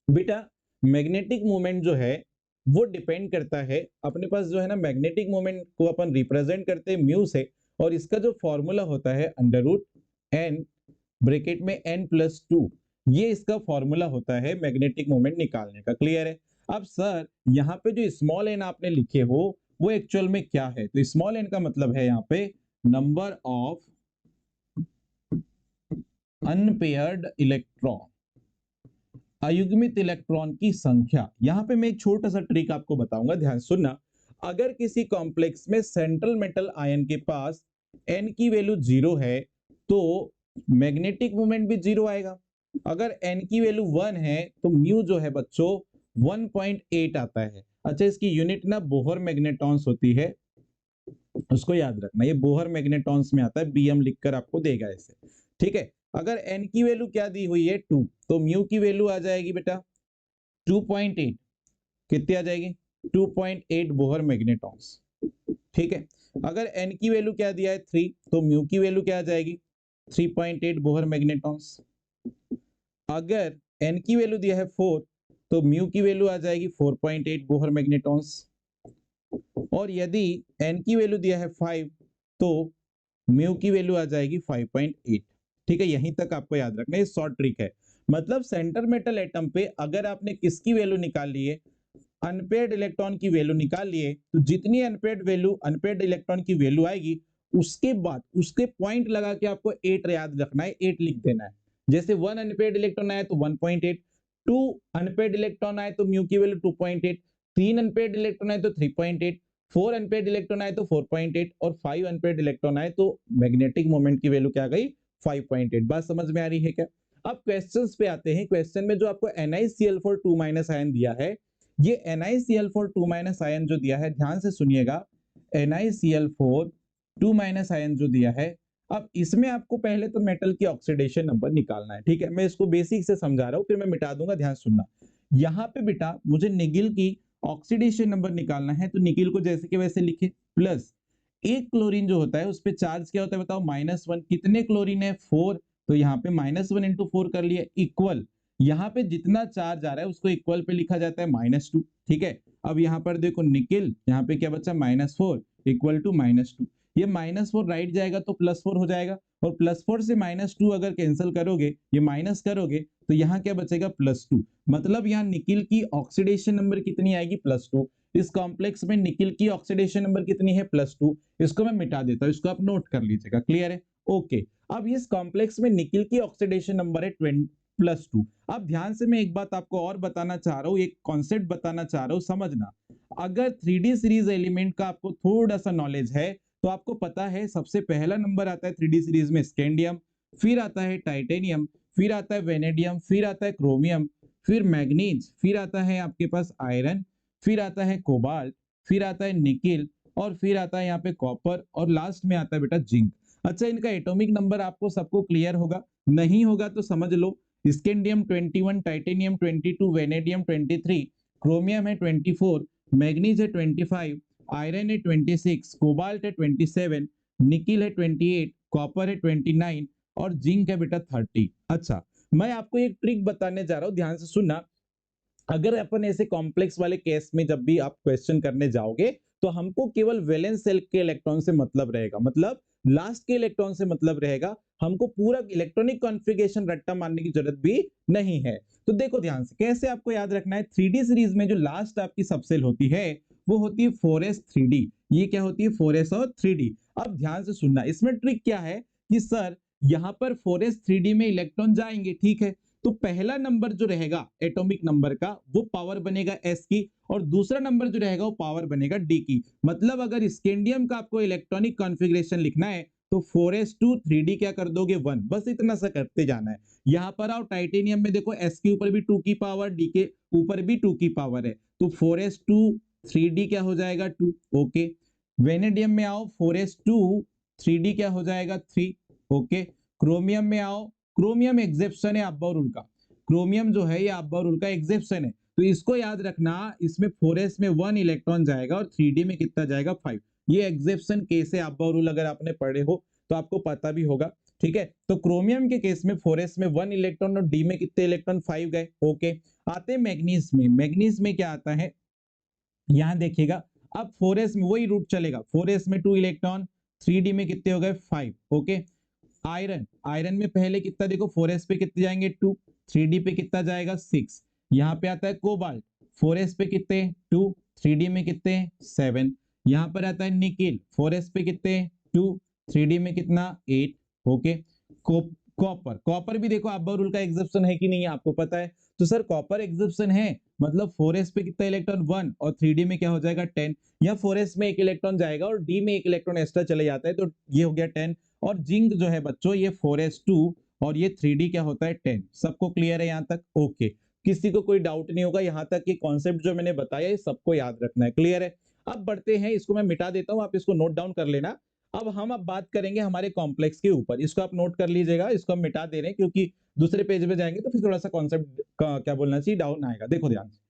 बेटा? मैग्नेटिक मूवमेंट जो है वो डिपेंड करता है, अपने पास जो है ना मैग्नेटिक मोमेंट को अपन रिप्रेजेंट करते हैं म्यू से, और इसका जो फॉर्मूला होता है अंडर रूट एन ब्रैकेट में n+2, ये इसका फॉर्मूला होता है मैग्नेटिक मोमेंट निकालने का। क्लियर है? अब सर यहाँ पे जो स्मॉल एन आपने लिखे हो वो एक्चुअल में क्या है, तो स्मॉल एन का मतलब है यहाँ पे नंबर ऑफ अनपेयर्ड इलेक्ट्रॉन, अयुग्मित इलेक्ट्रॉन की संख्या। यहां पे मैं एक छोटा सा ट्रिक आपको बताऊंगा, ध्यान सुनना। अगर किसी कॉम्प्लेक्स में सेंट्रल मेटल आयन के पास n की वैल्यू 0 है तो मैग्नेटिक मोमेंट भी 0 आएगा। अगर n की वैल्यू 1 है तो म्यू जो है बच्चों 1.8 आता है। अच्छा, इसकी यूनिट ना बोहर मैग्नेटॉन्स होती है, उसको याद रखना, ये बोहर मैग्नेटॉन्स में आता है, bm लिखकर आपको देगा ऐसे। ठीक है, अगर n की वैल्यू क्या दी हुई है 2, तो म्यू की वैल्यू आ जाएगी बेटा 2.8, कितनी आ जाएगी 2.8 बोहर मैग्नेटॉन्स। ठीक है, अगर n की वैल्यू क्या दिया है 3, तो म्यू की वैल्यू क्या आ जाएगी 3.8 बोहर मैग्नेटॉन्स। अगर n की वैल्यू दिया है 4, तो म्यू की वैल्यू आ जाएगी 4.8 बोहर मैग्नेटॉन्स। और यदि n की वैल्यू दिया है 5, तो म्यू की वैल्यू आ जाएगी 5.8। ठीक है, यहीं तक आपको याद रखना, ये शॉर्ट ट्रिक है। मतलब सेंटर मेटल एटम पे अगर आपने किसकी वैल्यू निकाल ली है, अनपेयर्ड इलेक्ट्रॉन की वैल्यू निकाल लिए, तो जितनी अनपेयर्ड इलेक्ट्रॉन की वैल्यू आएगी उसके बाद उसके पॉइंट लगा के आपको 8 याद रखना है, 8 लिख देना है। जैसे 1 अनपेयर्ड इलेक्ट्रॉन आया तो 1.8, 2 अनपेयर्ड इलेक्ट्रॉन आए तो म्यू की वैल्यू 2.8, 3 अनपेयर्ड इलेक्ट्रॉन आए तो 3.8, 4 अनपेयर्ड इलेक्ट्रॉन आए तो 4.8, और 5 अनपेयर्ड इलेक्ट्रॉन आए तो मैग्नेटिक मोमेंट की वैल्यू क्या आ गई 5.8। बात समझ में आ रही है क्या? अब क्वेश्चंस पे आते हैं। क्वेश्चन में जो आपको NiCl4 आयन दिया है, ये NiCl4 आयन जो दिया है, ध्यान से सुनिएगा, NiCl4 आयन जो दिया है, अब इसमें आपको पहले तो मेटल की ऑक्सीडेशन नंबर निकालना है। ठीक है, मैं इसको बेसिक से समझा रहा हूं, फिर मैं मिटा दूंगा, ध्यान सुनना। यहाँ पे बेटा मुझे निकिल की ऑक्सीडेशन नंबर निकालना है, तो निकिल को जैसे के वैसे लिखे, प्लस एक क्लोरीन जो होता है उस पर चार्ज क्या होता है बताओ -1, कितने क्लोरीन है 4, तो यहाँ पे -1 × 4 कर लिया, इक्वल, यहाँ पे जितना चार्ज आ रहा है उसको इक्वल पे लिखा जाता है -2। ठीक है, अब यहाँ पर देखो निकिल, यहाँ पे क्या बचा -4 इक्वल टू -2, ये -4 राइट जाएगा तो +4 हो जाएगा, और +4 से -2 अगर कैंसिल करोगे, ये माइनस करोगे, तो यहाँ क्या बचेगा +2। मतलब यहाँ निकिल की ऑक्सीडेशन नंबर कितनी आएगी +2। इस कॉम्प्लेक्स में निकिल की ऑक्सीडेशन नंबर कितनी है +2। इसको मैं मिटा देता हूँ, इसको आप नोट कर लीजिएगा। क्लियर है? ओके, अब इस कॉम्प्लेक्स में निकिल की ऑक्सीडेशन नंबर है +2। अब ध्यान से मैं एक बात आपको और बताना चाह रहा हूँ, एक कॉन्सेप्ट बताना चाह रहा हूँ, समझना। अगर 3D सीरीज एलिमेंट का आपको थोड़ा सा नॉलेज है तो आपको पता है सबसे पहला नंबर आता है 3D सीरीज में स्कैंडियम, फिर आता है टाइटेनियम, फिर आता है वेनेडियम, फिर आता है क्रोमियम, फिर मैग्नीज, फिर आता है आपके पास आयरन, फिर आता है कोबाल्ट, फिर आता है निकिल, और फिर आता है यहाँ पे कॉपर, और लास्ट में आता है बेटा जिंक। अच्छा, इनका एटॉमिक नंबर आपको सबको क्लियर होगा, नहीं होगा तो समझ लो, स्कैंडियम 21, टाइटेनियम 22, वेनेडियम 23, क्रोमियम है 24, मैग्नीज है 25, आयरन है 26, कोबाल्ट है 27, निकिल है 28, कॉपर है 29 और जिंक है बेटा 30। अच्छा, मैं आपको एक ट्रिक बताने जा रहा हूं, ध्यान से सुनना। अगर अपन ऐसे कॉम्प्लेक्स वाले केस में जब भी आप क्वेश्चन करने जाओगे तो हमको केवल वैलेंस शेल के इलेक्ट्रॉन से मतलब रहेगा, मतलब लास्ट के इलेक्ट्रॉन से मतलब रहेगा, हमको पूरा इलेक्ट्रॉनिक कॉन्फ़िगरेशन रट्टा मारने की जरूरत भी नहीं है। तो देखो ध्यान से कैसे आपको याद रखना है, 3D सीरीज में जो लास्ट आपकी सबसेल होती है वो होती है 4s 3D। ये क्या होती है 4s और 3D। अब ध्यान से सुनना, इसमें ट्रिक क्या है कि सर यहां पर 4s 3D में इलेक्ट्रॉन जाएंगे, ठीक है, तो पहला नंबर जो रहेगा एटॉमिक नंबर का वो पावर बनेगा s की, और दूसरा नंबर जो रहेगा वो पावर बनेगा d की। मतलब अगर स्कैंडियम का आपको इलेक्ट्रॉनिक कॉन्फ़िगरेशन लिखना है तो 4s2 3d क्या कर दोगे 1, बस इतना सा करते जाना है। यहां पर आओ टाइटेनियम में देखो s के ऊपर भी 2 की पावर, d के ऊपर भी 2 की पावर है, तो 4s2 3d क्या हो जाएगा 2। ओके, वेनेडियम में आओ 4s2 3d क्या हो जाएगा 3। ओके, क्रोमियम में आओ, क्रोमियम एग्जेप्शन है अब्बा रूल का, क्रोमियम जो है ये अब्बा रूल का एग्जेप्शन है, तो इसको याद रखना, इसमें 4s में 1 इलेक्ट्रॉन जाएगा और 3d में कितना जाएगा 5। ये एग्जेप्शन केस है अब्बा रूल, अगर आपने पढ़े हो तो आपको पता भी होगा, ठीक है। तो क्रोमियम के केस में 4s में 1 इलेक्ट्रॉन और d में कितने इलेक्ट्रॉन 5 गए। ओके, आते हैं मैग्नीज में, मैग्नीज में क्या आता है यहां देखिएगा, अब 4s में वही रूट चलेगा, 4s में 2 इलेक्ट्रॉन, 3d में कितने हो गए 5। ओके, आयरन, आयरन में पहले कितना देखो 4s पे कितने जाएंगे 2, 3d पे कितना जाएगा 6। यहाँ पे आता है कोबाल्ट, 4s पे कितने 2, 3d में कितने 7। यहाँ पर आता है निकिल, 4s पे कितने 2, 3d में कितना 8। ओके, कॉपर, कॉपर भी देखो अब्बा रूल का एग्जेप्शन है कि नहीं है आपको पता है, तो सर कॉपर एग्जेप्शन है, मतलब 4s पे कितना इलेक्ट्रॉन 1 और 3d में क्या हो जाएगा 10। या 4s में एक इलेक्ट्रॉन जाएगा और d में एक इलेक्ट्रॉन एक्स्ट्रा चले जाता है, तो ये हो गया 10। और जिंक जो है बच्चों ये 4s2 और ये 3d क्या होता है 10। सबको क्लियर है यहाँ तक? ओके, किसी को कोई डाउट नहीं होगा यहाँ तक, ये कॉन्सेप्ट जो मैंने बताया ये सबको याद रखना है, क्लियर है। अब बढ़ते हैं, इसको मैं मिटा देता हूँ, आप इसको नोट डाउन कर लेना। अब बात करेंगे हमारे कॉम्प्लेक्स के ऊपर, इसको आप नोट कर लीजिएगा, इसको हम मिटा दे रहे हैं क्योंकि दूसरे पेज पे जाएंगे तो फिर थोड़ा सा कॉन्सेप्ट का क्या बोलना चाहिए डाउन आएगा। देखो ध्यान से,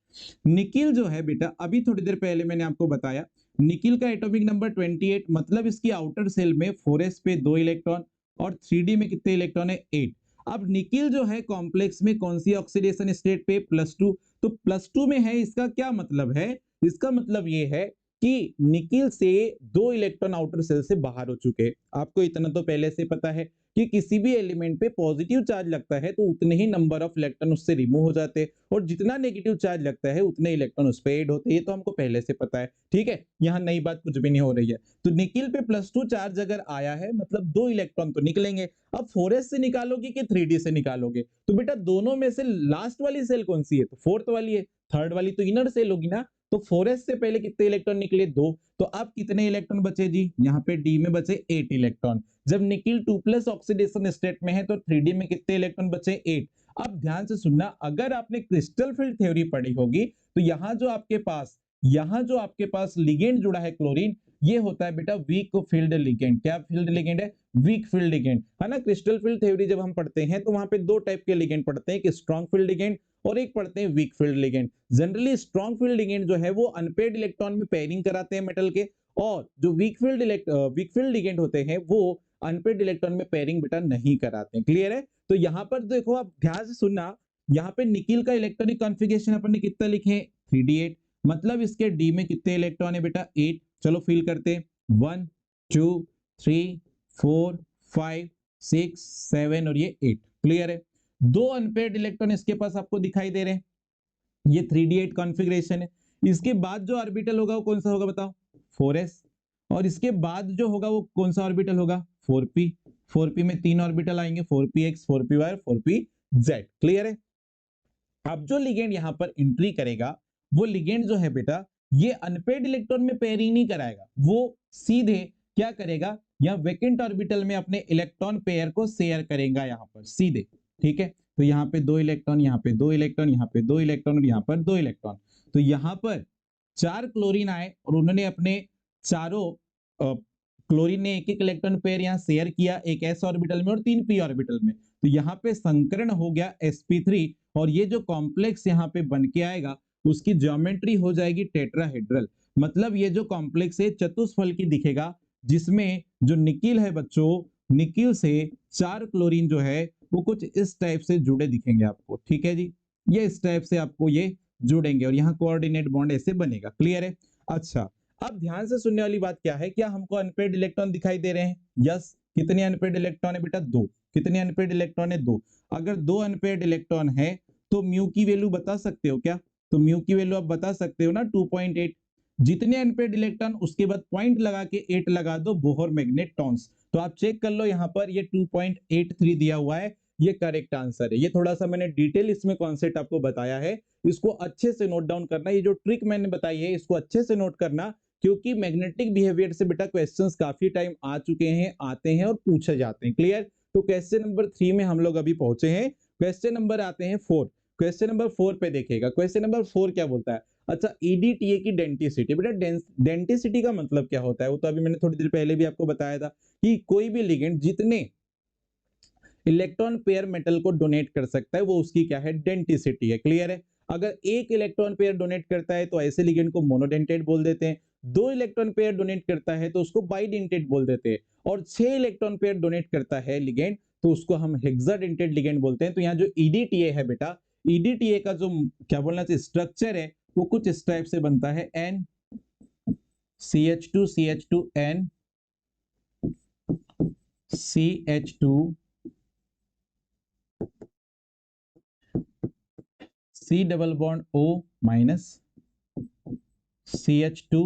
निकिल जो है बेटा अभी थोड़ी देर पहले मैंने आपको बताया, निकिल का एटॉमिक नंबर 28, मतलब इसकी आउटर सेल में 4s पे 2 इलेक्ट्रॉन और 3d में कितने इलेक्ट्रॉन है 8। अब निकिल जो है कॉम्प्लेक्स में कौन सी ऑक्सीडेशन स्टेट पे +2, तो +2 में है, इसका क्या मतलब है, इसका मतलब ये है कि निकिल से 2 इलेक्ट्रॉन आउटर सेल से बाहर हो चुके हैं। आपको इतना तो पहले से पता है कि किसी भी एलिमेंट पे पॉजिटिव चार्ज लगता है तो उतने ही नंबर ऑफ इलेक्ट्रॉन उससे रिमूव हो जाते हैं, और जितना नेगेटिव चार्ज लगता है उतने इलेक्ट्रॉन उस पे ऐड होते हैं, ये तो हमको पहले से पता है, ठीक है, यहाँ नई बात कुछ भी नहीं हो रही है। तो निकिल पे +2 चार्ज अगर आया है मतलब 2 इलेक्ट्रॉन तो निकलेंगे। अब 4s से निकालोगे कि 3d से निकालोगे, तो बेटा दोनों में से लास्ट वाली सेल कौन सी है, तो फोर्थ वाली है, थर्ड वाली तो इनर सेल होगी ना, तो 4s से पहले कितने इलेक्ट्रॉन निकले 2, तो अब कितने इलेक्ट्रॉन बचे जी, यहाँ पे d में बचे 8 इलेक्ट्रॉन। जब निकिल 2+ ऑक्सीडेशन स्टेट में है तो 3d में कितने इलेक्ट्रॉन बचे 8। अब ध्यान से सुनना, अगर आपने क्रिस्टल फील्ड थ्योरी पढ़ी होगी तो यहाँ जो आपके पास लिगेंड जुड़ा है क्लोरीन, ये होता है बेटा वीक फील्ड लिगेंड। क्या फील्ड लिगेंड है, वीक फील्ड लिगेंड, है ना। क्रिस्टल फील्ड थ्योरी जब हम पढ़ते हैं तो वहां पे 2 टाइप के लिगेंड पढ़ते हैं, एक स्ट्रॉन्ग फील्ड लिगेंड और एक पढ़ते हैं weak field ligand. Generally strong field ligand जो है वो अनपेयर्ड इलेक्ट्रॉन में पेयरिंग कराते हैं मेटल के, और जो वीक फील्ड लिगेंड होते हैं वो अनपेयर्ड इलेक्ट्रॉन में पेयरिंग बेटा नहीं कराते हैं, क्लियर है। तो यहाँ पर देखो आप ध्यान से सुनना, यहाँ पे निकिल का इलेक्ट्रॉनिक कॉन्फ़िगरेशन अपन ने कितना लिखे 3d8, मतलब इसके d में कितने इलेक्ट्रॉन है बेटा 8। चलो फिल करते हैं, 1 2 3 4 5 6 7 और ये 8, क्लियर है। 2 अनपेयर्ड इलेक्ट्रॉन इसके पास आपको दिखाई दे रहे हैं, ये 3d8 कॉन्फ़िगरेशन है। इसके बाद जो ऑर्बिटल होगा वो कौन सा होगा बताओ 4s, और इसके बाद जो होगा वो कौन सा ऑर्बिटल होगा 4p। 4p में 3 ऑर्बिटल आएंगे, 4px 4py 4pz, क्लियर है। अब जो लिगेंड यहां पर एंट्री करेगा वो लिगेंड जो है बेटा ये अनपेयर्ड इलेक्ट्रॉन में पेयरिंग नहीं कराएगा, वो सीधे क्या करेगा, या वैकेंट ऑर्बिटल में अपने इलेक्ट्रॉन पेयर को शेयर करेगा यहां पर सीधे, ठीक है। तो यहाँ पे 2 इलेक्ट्रॉन, यहाँ पे 2 इलेक्ट्रॉन, यहाँ पे 2 इलेक्ट्रॉन और यहाँ पर 2 इलेक्ट्रॉन। तो यहाँ पर 4 क्लोरीन आए और उन्होंने अपने चारों क्लोरीन ने एक एक इलेक्ट्रॉन पेयर यहाँ शेयर किया, एक s ऑर्बिटल में और 3 p ऑर्बिटल में। तो यहाँ पे संकरण हो गया sp3, और ये जो कॉम्प्लेक्स यहाँ पे बन के आएगा उसकी ज्योमेट्री हो जाएगी टेट्राहेड्रल, मतलब ये जो कॉम्प्लेक्स है चतुष्फल की दिखेगा, जिसमें जो निकिल है बच्चों, निकिल से 4 क्लोरीन जो है वो कुछ इस टाइप से जुड़े दिखेंगे आपको, ठीक है जी। ये इस टाइप से आपको ये जुड़ेंगे और यहाँ कोऑर्डिनेट बॉन्ड ऐसे बनेगा, क्लियर है। अच्छा, अब ध्यान से सुनने वाली बात क्या है, क्या हमको अनपेड इलेक्ट्रॉन दिखाई दे रहे हैं? यस। कितने अनपेड इलेक्ट्रॉन है बेटा? 2। कितने अनपेड इलेक्ट्रॉन है? 2। अगर 2 अनपेड इलेक्ट्रॉन है तो म्यू की वैल्यू बता सकते हो क्या? तो म्यू की वैल्यू आप बता सकते हो ना, 2.8। जितने अनपेड इलेक्ट्रॉन उसके बाद पॉइंट लगा के 8 लगा दो, बोहर मैग्नेट्रॉन्स। तो आप चेक कर लो, यहाँ पर ये 2.83 दिया हुआ है, ये करेक्ट आंसर है। ये थोड़ा सा मैंने डिटेल इसमें कॉन्सेप्ट आपको बताया है, इसको अच्छे से नोट डाउन करना। ये जो ट्रिक मैंने बताई है इसको अच्छे से नोट करना, क्योंकि मैग्नेटिक बिहेवियर से बेटा क्वेश्चंस काफी टाइम आ चुके हैं, आते हैं और पूछे जाते हैं, क्लियर। तो क्वेश्चन नंबर 3 में हम लोग अभी पहुंचे हैं। क्वेश्चन नंबर आते हैं 4। क्वेश्चन नंबर 4 पे देखिएगा। क्वेश्चन नंबर 4 क्या बोलता है? अच्छा, ईडीटीए की डेंटिसिटी। बेटा डेंटिसिटी का मतलब क्या होता है? वो तो अभी मैंने थोड़ी देर पहले भी आपको बताया था कि कोई भी लिगेंड जितने इलेक्ट्रॉन पेयर मेटल को डोनेट कर सकता है वो उसकी क्या है? डेंटिसिटी है, क्लियर है। अगर एक इलेक्ट्रॉन पेयर डोनेट करता है तो ऐसे लिगेंड को मोनोडेंटेट बोल देते हैं। 2 इलेक्ट्रॉन पेयर डोनेट करता है तो उसको बाइडेंटेट बोल देते हैं। और 6 इलेक्ट्रॉन पेयर डोनेट करता है लिगेंड तो उसको हम हेक्साडेंटेट लिगेंड बोलते हैं। तो यहाँ जो ईडीटीए है बेटा, ईडीटीए का जो क्या बोलना चाहिए स्ट्रक्चर है वो कुछ इस टाइप से बनता है, N CH2 CH2 N CH2 C double bond O minus CH2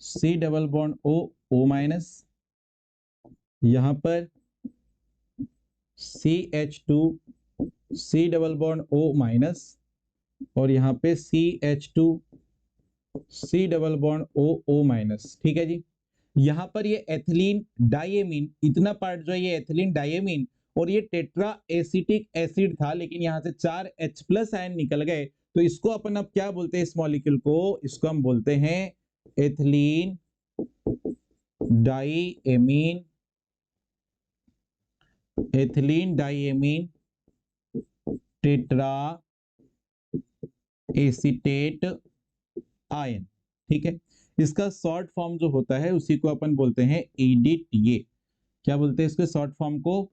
C double bond O O minus, यहां पर CH2 C double bond O minus और यहाँ पे CH2 C double bond O O minus, ठीक है जी। यहाँ पर ये एथिलीन डाइएमीन, इतना पार्ट जो है ये एथिलीन डाइएमीन और ये टेट्रा एसिटिक एसिड था, लेकिन यहाँ से 4 H+ आयन निकल गए। तो इसको अपन अब क्या बोलते हैं? इस मॉलिक्यूल को, इसको हम बोलते हैं ethylene diamine, ethylene diamine tetra acetate ion, ठीक है। इसका शॉर्ट फॉर्म जो होता है उसी को अपन बोलते हैं ईडीटीए। क्या बोलते हैं इसके शॉर्ट फॉर्म को?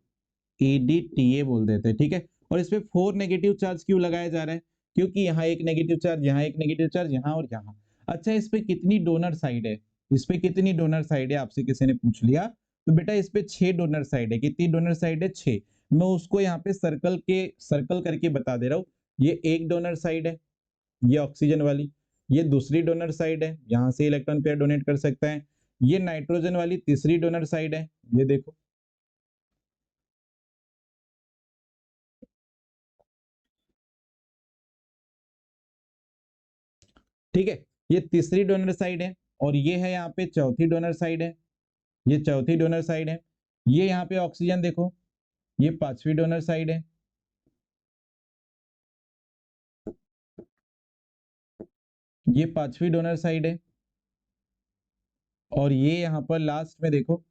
ईडीटीए बोल देते हैं, ठीक है। और इस पे 4 नेगेटिव चार्ज क्यों लगाया जा रहा है? क्योंकि यहाँ एक नेगेटिव चार्ज, यहाँ एक नेगेटिव चार्ज, यहाँ और यहाँ। अच्छा, इस पे कितनी डोनर साइड है? इस पे कितनी डोनर साइड है आपसे किसी ने पूछ लिया तो बेटा इस पे 6 डोनर साइड है। कितनी डोनर साइड है? 6। मैं उसको यहाँ पे सर्कल करके बता दे रहा हूँ। ये एक डोनर साइड है, ये ऑक्सीजन वाली। ये दूसरी डोनर साइड है, यहां से इलेक्ट्रॉन पेयर डोनेट कर सकता है। ये नाइट्रोजन वाली तीसरी डोनर साइड है, ये देखो, ठीक है। ये तीसरी डोनर साइड है और ये है यहाँ पे चौथी डोनर साइड है, ये चौथी डोनर साइड है। ये यहाँ पे ऑक्सीजन देखो, ये पांचवी डोनर साइड है, ये पांचवी डोनर साइड है। और ये यहाँ पर लास्ट में देखो,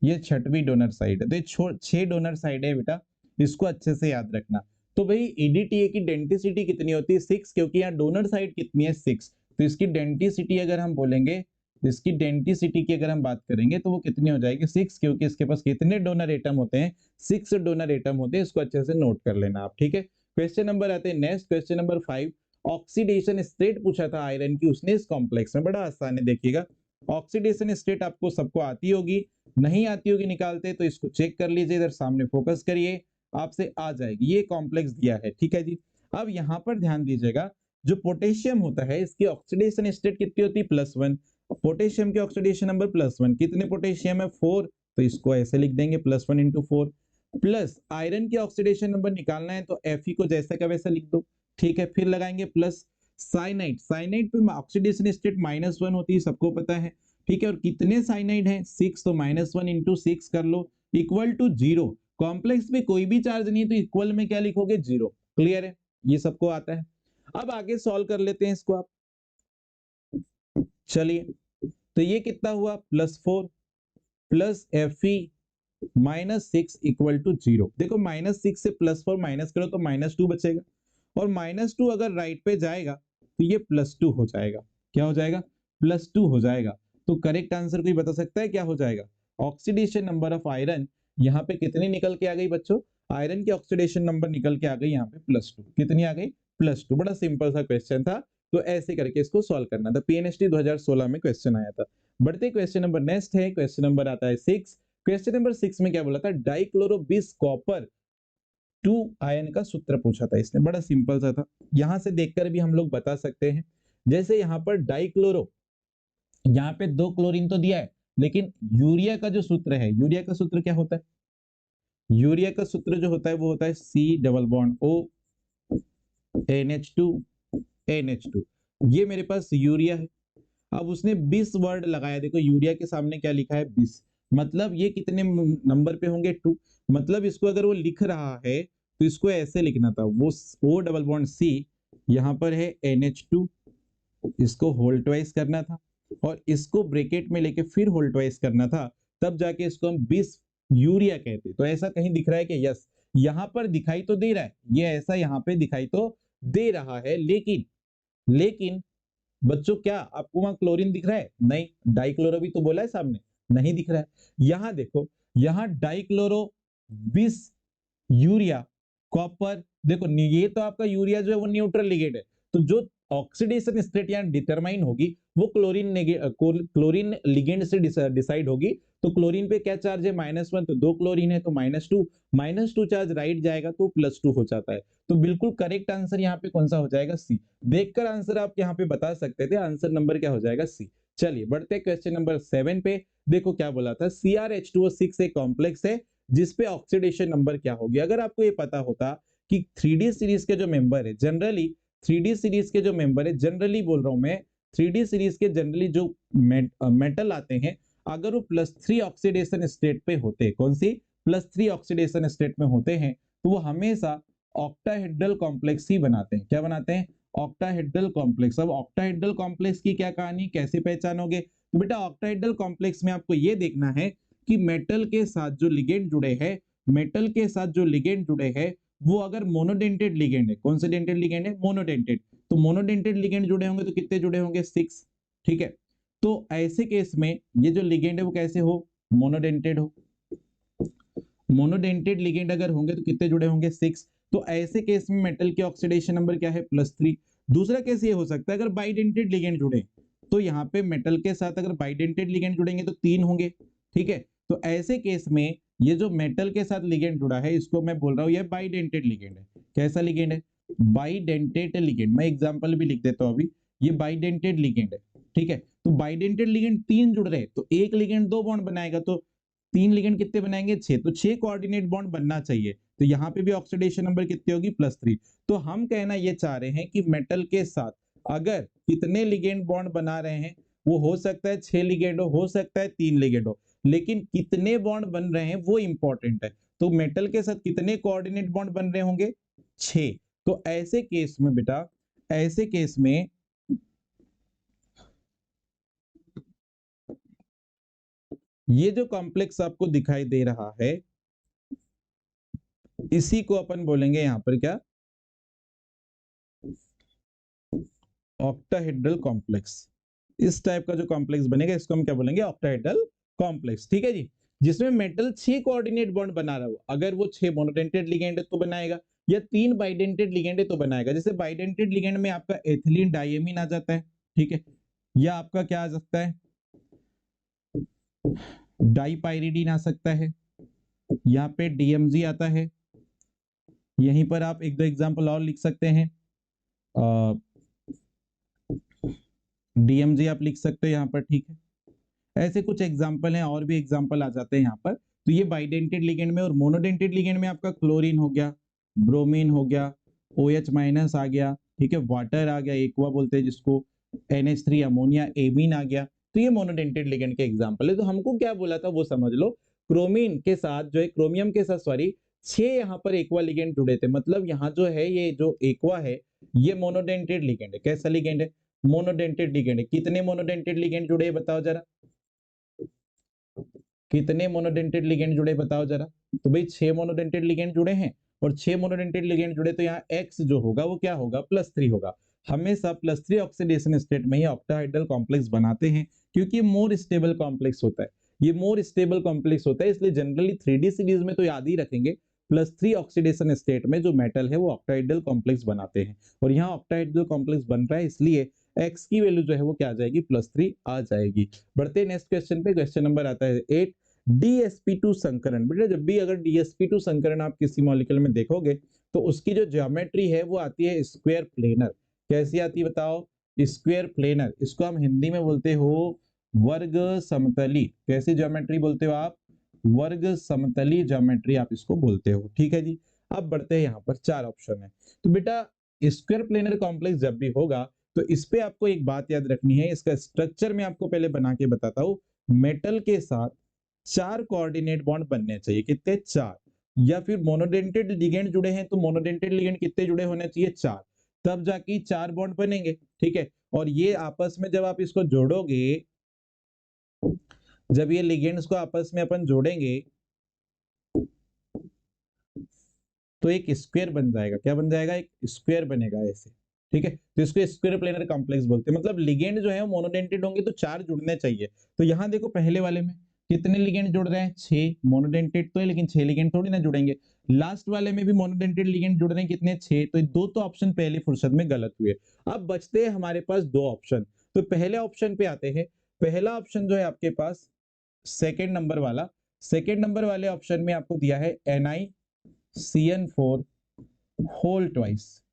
ये छठवीं डोनर साइड है। तो ये 6 डोनर साइड है बेटा, इसको अच्छे से याद रखना। तो भाई ईडीटीए की डेंटिसिटी कितनी होती है? 6, क्योंकि यहाँ डोनर साइड कितनी है? 6। तो इसकी डेंटिसिटी अगर हम बोलेंगे, इसकी डेंटिसिटी की अगर हम बात करेंगे तो वो कितनी हो जाएगी? 6, क्योंकि इसके पास कितने डोनर एटम होते हैं? 6 डोनर एटम होते हैं। इसको अच्छे से नोट कर लेना आप, ठीक है। क्वेश्चन नंबर आते हैं next, question number 5। Oxidation state पूछा था आयरन की उसने इस कॉम्प्लेक्स में, बड़ा आसान है, देखिएगा। ऑक्सीडेशन स्टेट आपको सबको आती होगी, नहीं आती होगी निकालते तो इसको चेक कर लीजिए, इधर सामने फोकस करिए, आपसे आ जाएगी। ये कॉम्प्लेक्स दिया है, ठीक है जी। अब यहाँ पर ध्यान दीजिएगा, जो पोटेशियम होता है इसकी ऑक्सीडेशन स्टेट कितनी होती है? +1। पोटेशियम की ऑक्सीडेशन नंबर +1। कितने पोटेशियम है? 4। तो इसको ऐसे लिख देंगे +1 × 4। प्लस आयरन की ऑक्सीडेशन नंबर निकालना है तो Fe को जैसा का वैसा लिख दो, ठीक है। फिर लगाएंगे प्लस साइनाइड, साइनाइड पे ऑक्सीडेशन स्टेट -1 होती है, सबको पता है, ठीक है। और कितने साइनाइड हैं? 6। तो -1 × 6 कर लो, इक्वल टू 0। कॉम्प्लेक्स में कोई भी चार्ज नहीं है तो इक्वल में क्या लिखोगे? 0। क्लियर है, ये सबको आता है। अब आगे सॉल्व कर लेते हैं इसको आप, चलिए। तो ये कितना हुआ? +4 प्लस Fe -6 इक्वल टू 0। देखो -6 से +4 माइनस करो तो -2 बचेगा, और -2 अगर राइट पे जाएगा तो ये +2 हो जाएगा। क्या हो जाएगा? +2 हो जाएगा। तो करेक्ट आंसर कोई बता सकता है क्या हो जाएगा? ऑक्सीडेशन नंबर ऑफ आयरन यहाँ पे कितनी निकल के आ गई बच्चों? आयरन की ऑक्सीडेशन नंबर निकल के आ गई यहाँ पे +2। कितनी आ गई? +2। बड़ा सिंपल सा क्वेश्चन था, तो ऐसे करके इसको सॉल्व करना था। पीएनएसटी 2016 में क्वेश्चन आया था। बढ़ते क्वेश्चन नंबर नेक्स्ट है, क्वेश्चन नंबर आता है 6। क्वेश्चन नंबर 6 में क्या बोला था? डाइक्लोरो 20 कॉपर 2 आयन का सूत्र पूछा था इसने। बड़ा सिंपल सा था, यहां से देखकर भी हम लोग बता सकते हैं। जैसे यहाँ पर डाइक्लोरो, यहाँ पे 2 क्लोरीन तो दिया है, लेकिन यूरिया का जो सूत्र है, यूरिया का सूत्र क्या होता है? यूरिया का सूत्र जो होता है वो होता है C double bond O NH2 NH2। ये मेरे पास यूरिया है। अब उसने 20 वर्ड लगाया, देखो यूरिया के सामने क्या लिखा है? 20। मतलब ये कितने नंबर पे होंगे? 2। मतलब इसको अगर वो लिख रहा है तो इसको ऐसे लिखना था, वो O डबल बॉन्ड C, यहाँ पर है NH2, इसको होल ट्वाइस करना था और इसको ब्रैकेट में लेके फिर होल ट्वाइस करना था, तब जाके इसको हम 20 यूरिया कहते। तो ऐसा कहीं दिख रहा है कि यस, यहाँ पर दिखाई तो दे रहा है, ये ऐसा यहाँ पे दिखाई तो दे रहा है, लेकिन बच्चों क्या आपको वहां क्लोरीन दिख रहा है? नहीं। डाइक्लोरो भी तो बोला है सामने, नहीं दिख रहा है। यहां देखो, यहां डाइक्लोरो 20 यूरिया कॉपर, देखो ये तो आपका यूरिया जो है वो न्यूट्रल लिगेंड है, तो जो ऑक्सीडेशन स्टेट यहाँ डिटरमाइन होगी वो क्लोरीन लिगेंड से डिसाइड होगी। तो क्लोरीन पे क्या चार्ज है? -1, तो 2 क्लोरीन है तो -2 चार्ज राइट जाएगा तो +2 हो जाता है। तो बिल्कुल करेक्ट आंसर यहाँ पे कौन सा हो जाएगा? सी। देखकर आंसर आप यहाँ पे बता सकते थे, आंसर नंबर क्या हो जाएगा? सी। चलिए बढ़ते क्वेश्चन नंबर 7 पे। देखो क्या बोला था? CrH2O6 एक कॉम्प्लेक्स है जिसपे ऑक्सीडेशन नंबर क्या होगी? अगर आपको ये पता होता कि 3D सीरीज के जो मेंबर है, जनरली 3D सीरीज के जो मेंबर है, जनरली बोल रहा हूं मैं, 3D सीरीज के जनरली जो मेटल आते हैं, अगर वो +3 ऑक्सीडेशन स्टेट पे होते, कौन सी? +3 ऑक्सीडेशन स्टेट में होते हैं, तो वो हमेशा ऑक्टाहेड्रल कॉम्प्लेक्स ही बनाते हैं। क्या बनाते हैं? Octahedral complex. अब ऑक्टाहेड्रल कॉम्प्लेक्स की क्या कहानी, कैसे पहचानोगे? तो बेटा ऑक्टाहेड्रल कॉम्प्लेक्स में आपको ये देखना है कि मेटल के साथ जो लिगेंड जुड़े हैं, मेटल के साथ जो लिगेंड जुड़े हैं वो अगर मोनोडेंटेड लिगेंड है, कौन से डेंटेड लिगेंड है? मोनोडेंटेड। तो मोनोडेंटेड लिगेंड जुड़े होंगे तो कितने जुड़े होंगे? 6। ठीक है, तो ऐसे केस में ये जो लिगेंड है वो कैसे हो? मोनोडेंटेड हो। मोनोडेंटेड लिगेंड अगर होंगे तो कितने जुड़े होंगे? 6। तो ऐसे केस में मेटल के ऑक्सीडेशन नंबर क्या है? +3। दूसरा केस ये हो सकता है अगर बाइडेंटेड लिगेंड जुड़े, तो यहाँ पे मेटल के साथ अगर बाइडेंटेड लिगेंड जुड़ेंगे तो 3 होंगे। ठीक है, तो ऐसे केस में ये जो मेटल के साथ लिगेंड जुड़ा है इसको मैं बोल रहा हूँ ये बाइडेंटेड लिगेंड है। कैसा लिगेंड है? Bidentate ligand. मैं एग्जांपल भी लिख देता हूँ अभी, ये बाइडेंटेड लिगेंड है। ठीक है, तो बाइडेंटेड लिगेंड 3 जुड़ रहे, तो एक लिगेंड 2 बॉन्ड बनाएगा, तो 3 लिगेंड कितने बनाएंगे? 6। तो 6 कोऑर्डिनेट बॉन्ड बनना चाहिए, तो यहाँ पे भी ऑक्सीडेशन नंबर कितनी होगी? +3। तो हम कहना ये चाह रहे हैं कि मेटल के साथ अगर कितने लिगेंड बॉन्ड बना रहे हैं, वो हो सकता है 6 लिगेंड हो सकता है 3 लिगेंड हो, लेकिन कितने बॉन्ड बन रहे हैं वो इंपॉर्टेंट है। तो मेटल के साथ कितने कोऑर्डिनेट बॉन्ड बन रहे होंगे? 6। तो ऐसे केस में बेटा, ऐसे केस में ये जो कॉम्प्लेक्स आपको दिखाई दे रहा है, इसी को अपन बोलेंगे यहां पर क्या? Octahedral complex. इस टाइप का जो कॉम्प्लेक्स बनेगा इसको हम क्या बोलेंगे? Octahedral complex. ठीक है जी, जिसमें मेटल 6 कोऑर्डिनेट बॉन्ड बना रहा हो, अगर वो 6 मोनोडेंटेड लिगेंड है तो बनाएगा, या 3 बाइडेंटेड लिगेंड है तो बनाएगा। जैसे बाइडेंटेड लिगेंड में आपका एथिलीन डायमीन आ जाता है, ठीक है, या आपका क्या आ सकता है? डाइपाइरिडीन आ सकता है, यहाँ पे डीएमजी आता है। यहीं पर आप एक दो एग्जांपल और लिख सकते हैं, डीएमजी आप लिख सकते हो यहाँ पर। ठीक है, ऐसे कुछ एग्जांपल हैं, और भी एग्जांपल आ जाते हैं यहाँ पर। तो ये बाइडेंटेड लिगेंड में, और मोनोडेंटेड लिगेंड में आपका क्लोरीन हो गया, ब्रोमीन हो गया, OH- आ गया, ठीक है, वाटर आ गया, एक्वा बोलते हैं जिसको, NH3 अमोनिया, एमीन आ गया। तो ये मोनोडेंटेड लिगेंड के एग्जांपल है। तो हमको क्या बोला था वो समझ लो, क्रोमीन के साथ जो है, क्रोमियम के साथ सॉरी, 6 यहाँ पर एक्वा लिगेंड जुड़े थे। मतलब यहाँ जो है ये जो एक्वा है ये मोनोडेंटेड लिगेंड है। कैसा लिगेंड है? मोनोडेंटेड लिगेंड है। कितने मोनोडेंटेड लिगेंड जुड़े बताओ जरा, कितने मोनोडेंटेड लिगेंड जुड़े बताओ जरा? तो भाई 6 मोनोडेंटेड लिगेंड जुड़े हैं, और 6 मोनोडेंटेड लिगेंड जुड़े तो यहाँ X जो होगा वो क्या होगा? +3 होगा। हमेशा +3 ऑक्सीडेशन स्टेट में ही ऑक्टाहेड्रल कॉम्प्लेक्स बनाते हैं, क्योंकि मोर स्टेबल कॉम्प्लेक्स होता है, ये मोर स्टेबल कॉम्प्लेक्स होता है, इसलिए जनरली 3D सीरीज में तो याद ही रखेंगे +3 ऑक्सीडेशन स्टेट में जो मेटल है वो ऑक्टाहेड्रल कॉम्प्लेक्स बनाते हैं, और यहाँ ऑक्टाहेड्रल कॉम्प्लेक्स बन रहा है इसलिए x की वैल्यू जो है वो क्या आ जाएगी, +3 आ जाएगी। बढ़ते हैं नेक्स्ट क्वेश्चन पे। क्वेश्चन नंबर आता है 8, DsP2 संकरण। बेटा जब भी अगर DsP2 संकरण आप किसी मॉलिक्यूल में देखोगे तो उसकी जो ज्योमेट्री है वो आती है स्क्वायर प्लेनर। कैसी आती है बताओ, स्क्वायर प्लेनर। इसको हम हिंदी में बोलते हो वर्ग समतली। कैसी ज्योमेट्री बोलते हो आप, वर्ग समतली ज्योमेट्री आप इसको बोलते हो, ठीक है जी। अब बढ़ते हैं, यहाँ पर 4 ऑप्शन है। तो बेटा स्क्वायर प्लेनर कॉम्प्लेक्स जब भी होगा तो इस पे आपको एक बात याद रखनी है, इसका स्ट्रक्चर मैं आपको पहले बना के बताता हूं। मेटल के साथ 4 कोऑर्डिनेट बॉन्ड बनने चाहिए, कितने, 4। या फिर मोनोडेंटेड लिगेंड जुड़े हैं तो मोनोडेंटेड लिगेंड कितने जुड़े होने चाहिए, 4, तब जाके 4 बॉन्ड बनेंगे, ठीक है। और ये आपस में जब आप इसको जोड़ोगे, जब ये लिगेंड्स को आपस में अपन जोड़ेंगे तो एक स्क्वायर बन जाएगा। क्या बन जाएगा, एक स्क्वायर बनेगा ऐसे, ठीक है। तो इसको स्क्वायर प्लेनर कॉम्प्लेक्स बोलते हैं। मतलब लिगेंड जो है वो मोनोडेंटेड होंगे तो 4 जुड़ने चाहिए। तो यहाँ देखो पहले वाले में कितने लिगेंड जुड़ रहे हैं, 6। मोनोडेंटेड तो है लेकिन 6 लिगेंड थोड़ी ना जुड़ेंगे। लास्ट वाले में भी मोनोडेंटेड लिगेंड जुड़ रहे हैं, कितने, 6। तो दो तो ऑप्शन पहली फुर्सत में गलत हुए। अब बचते हैं हमारे पास 2 ऑप्शन। तो पहले ऑप्शन पे आते हैं। पहला ऑप्शन जो है आपके पास सेकेंड नंबर वाला, सेकेंड नंबर वाले ऑप्शन में आपको दिया है NiCN4 होल ट्वाइस,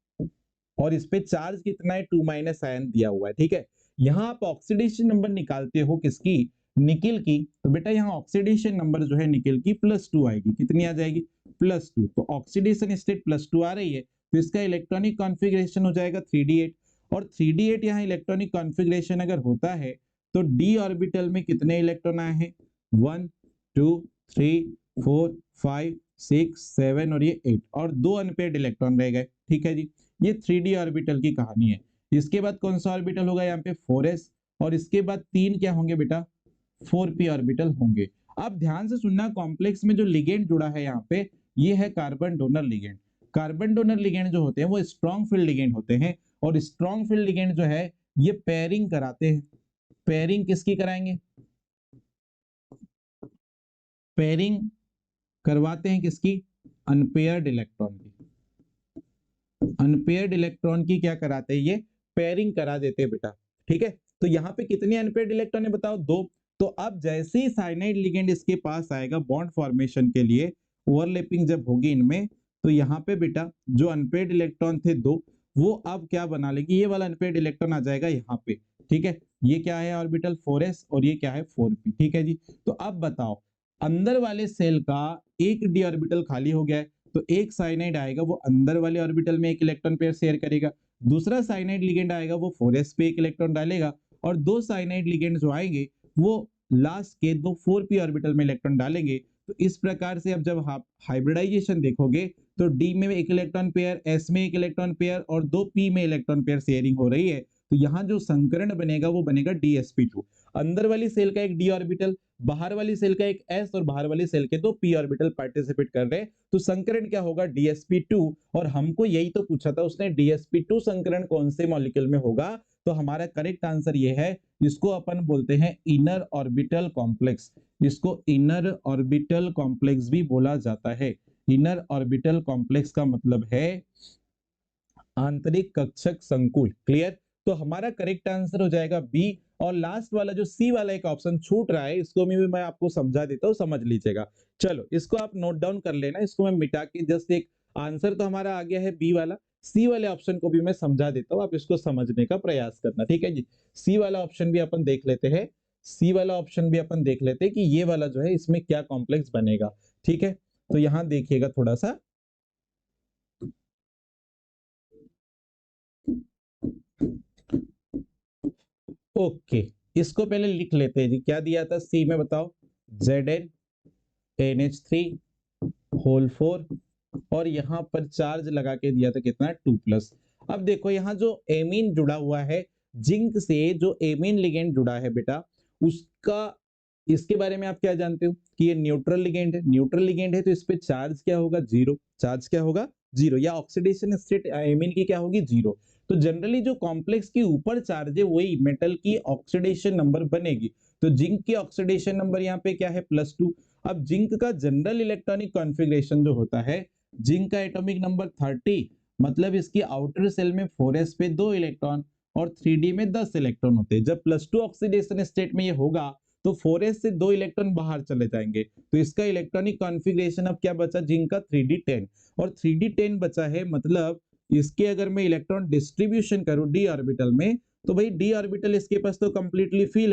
और इस पे चार्ज कितना है, 2- आयन दिया हुआ है, ठीक है। यहाँ आप ऑक्सीडेशन नंबर निकालते हो किसकी, निकिल की। तो बेटा यहाँ ऑक्सीडेशन नंबर जो है निकिल की +2 आएगी। कितनी आ जाएगी, +2। तो ऑक्सीडेशन स्टेट +2 आ रही है तो इसका इलेक्ट्रॉनिक कॉन्फ़िगरेशन हो जाएगा 3d8। और 3d8 यहाँ इलेक्ट्रॉनिक कॉन्फ़िगरेशन अगर होता है तो d ऑर्बिटल में कितने इलेक्ट्रॉन आए हैं, 1 2 3 4 5 6 7 और ये 8, और 2 अनपेयर्ड इलेक्ट्रॉन रह गए, ठीक है जी। ये 3d ऑर्बिटल की कहानी है। इसके बाद कौन सा ऑर्बिटल होगा यहाँ पे, 4s, और इसके बाद 3 क्या होंगे बेटा, 4p ऑर्बिटल होंगे। अब ध्यान से सुनना, कॉम्प्लेक्स में जो लिगेंड जुड़ा है यहाँ पे, ये है carbon donor ligand. Carbon donor ligand जो होते हैं वो स्ट्रॉन्ग फील्ड लिगेंड होते हैं, और स्ट्रॉन्ग फील्ड लिगेंड जो है ये पेयरिंग कराते हैं। पेयरिंग किसकी कराएंगे, पेयरिंग करवाते हैं किसकी, अनपेयर्ड इलेक्ट्रॉन की। अनपेयर्ड इलेक्ट्रॉन की क्या कराते हैं, ये पेयरिंग करा देते हैं बेटा, ठीक है। तो यहाँ पे कितने अनपेयर्ड इलेक्ट्रॉन है बताओ, 2। तो अब जैसे ही साइनाइड लिगेंड इसके पास आएगा बॉन्ड फॉर्मेशन के लिए, ओवरलैपिंग जब होगी इनमें, तो यहाँ पे बेटा जो अनपेयर्ड इलेक्ट्रॉन थे 2, वो अब क्या बना लेगी, ये वाला अनपेयर्ड इलेक्ट्रॉन आ जाएगा यहाँ पे, ठीक है। ये क्या है ऑर्बिटल 4s, और ये क्या है 4p, ठीक है जी। तो अब बताओ, अंदर वाले सेल का एक d ऑर्बिटल खाली हो गया है, तो एक साइनाइड आएगा वो अंदर वाले ऑर्बिटल में एक इलेक्ट्रॉन पेयर शेयर करेगा, दूसरा साइनाइड लिगेंड आएगा वो 4s पे एक इलेक्ट्रॉन डालेगा, और 2 साइनाइड लिगेंड जो आएंगे वो लास्ट के 2 4p ऑर्बिटल में इलेक्ट्रॉन डालेंगे। तो इस प्रकार से अब जब आप हाइब्रिडाइजेशन देखोगे तो d में एक इलेक्ट्रॉन पेयर, s में एक इलेक्ट्रॉन पेयर, और 2 p में इलेक्ट्रॉन पेयर शेयरिंग हो रही है। तो यहाँ जो संकरण बनेगा वो बनेगा DsP2। अंदर वाली सेल का एक d ऑर्बिटल, बाहर वाली सेल का एक s, और बाहर वाली सेल के 2 p ऑर्बिटल पार्टिसिपेट कर रहे हैं। तो संकरण क्या होगा, DsP2। और हमको यही तो पूछा था उसने, DsP2 संकरण कौन से मॉलिक्यूल में होगा। तो हमारा करेक्ट आंसर ये है, इसको अपन बोलते हैं इनर ऑर्बिटल कॉम्प्लेक्स। इसको इनर ऑर्बिटल कॉम्प्लेक्स भी बोला जाता है। इनर ऑर्बिटल कॉम्प्लेक्स का मतलब है आंतरिक कक्षक संकुल। क्लियर। तो हमारा करेक्ट आंसर हो जाएगा बी। और लास्ट वाला जो सी वाला एक ऑप्शन छूट रहा है, इसको भी मैं आपको समझा देता हूं, समझ लीजिएगा। चलो इसको आप नोट डाउन कर लेना, इसको मैं मिटा के जस्ट एक आंसर तो हमारा आ गया है बी वाला। सी वाले ऑप्शन को भी मैं समझा देता हूं, आप इसको समझने का प्रयास करना, ठीक है जी। सी वाला ऑप्शन भी अपन देख लेते हैं, सी वाला ऑप्शन भी अपन देख लेते हैं कि ये वाला जो है इसमें क्या कॉम्प्लेक्स बनेगा, ठीक है। तो यहां देखिएगा थोड़ा सा, ओके। इसको पहले लिख लेते हैं जी, क्या दिया था सी में बताओ, ZnNH3 होल 4, और यहां पर चार्ज लगा के दिया था कितना, 2+। अब देखो यहाँ जो एमीन जुड़ा हुआ है, जिंक से जो एमीन लिगेंड जुड़ा है बेटा, उसका, इसके बारे में आप क्या जानते हो कि ये न्यूट्रल लिगेंड है। न्यूट्रल लिगेंड है तो इस पे चार्ज क्या होगा, 0। चार्ज क्या होगा, 0, या ऑक्सीडेशन स्टेट एमीन की क्या होगी, 0। तो जनरली जो कॉम्प्लेक्स के ऊपर चार्ज है वही मेटल की ऑक्सीडेशन नंबर बनेगी। तो जिंक की ऑक्सीडेशन नंबर यहाँ पे क्या है +2। अब जिंक का जनरल इलेक्ट्रॉनिक कॉन्फ़िगरेशन जो होता है, जिंक का एटॉमिक नंबर 30, मतलब इसकी आउटर सेल में 4s पे 2 इलेक्ट्रॉन और 3d में 10 इलेक्ट्रॉन होते हैं। जब +2 ऑक्सीडेशन स्टेट में ये होगा तो 4s से 2 इलेक्ट्रॉन बाहर चले जाएंगे, तो इसका इलेक्ट्रॉनिक कॉन्फ़िगरेशन अब क्या बचा, जिंक का 3d10 और 3d10 बचा है, मतलब इसके अगर मैं इलेक्ट्रॉन डिस्ट्रीब्यूशन करूं d ऑर्बिटल में, तो भाई d ऑर्बिटल इसके पास तो कंप्लीटली फिल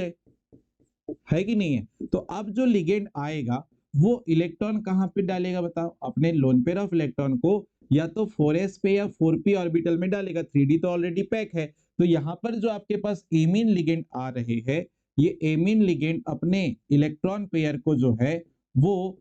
है कि नहीं है। तो अब जो लिगेंड आएगा वो इलेक्ट्रॉन कहां पे डालेगा बताओ, अपने लोन पेयर ऑफ इलेक्ट्रॉन को या तो 4s पे या 4p ऑर्बिटल में डालेगा। 3d तो ऑलरेडी पैक है, तो यहां पर जो आपके पास एमीन लिगेंड आ रहे हैं, ये एमीन लिगेंड अपने इलेक्ट्रॉन पेयर को जो है वो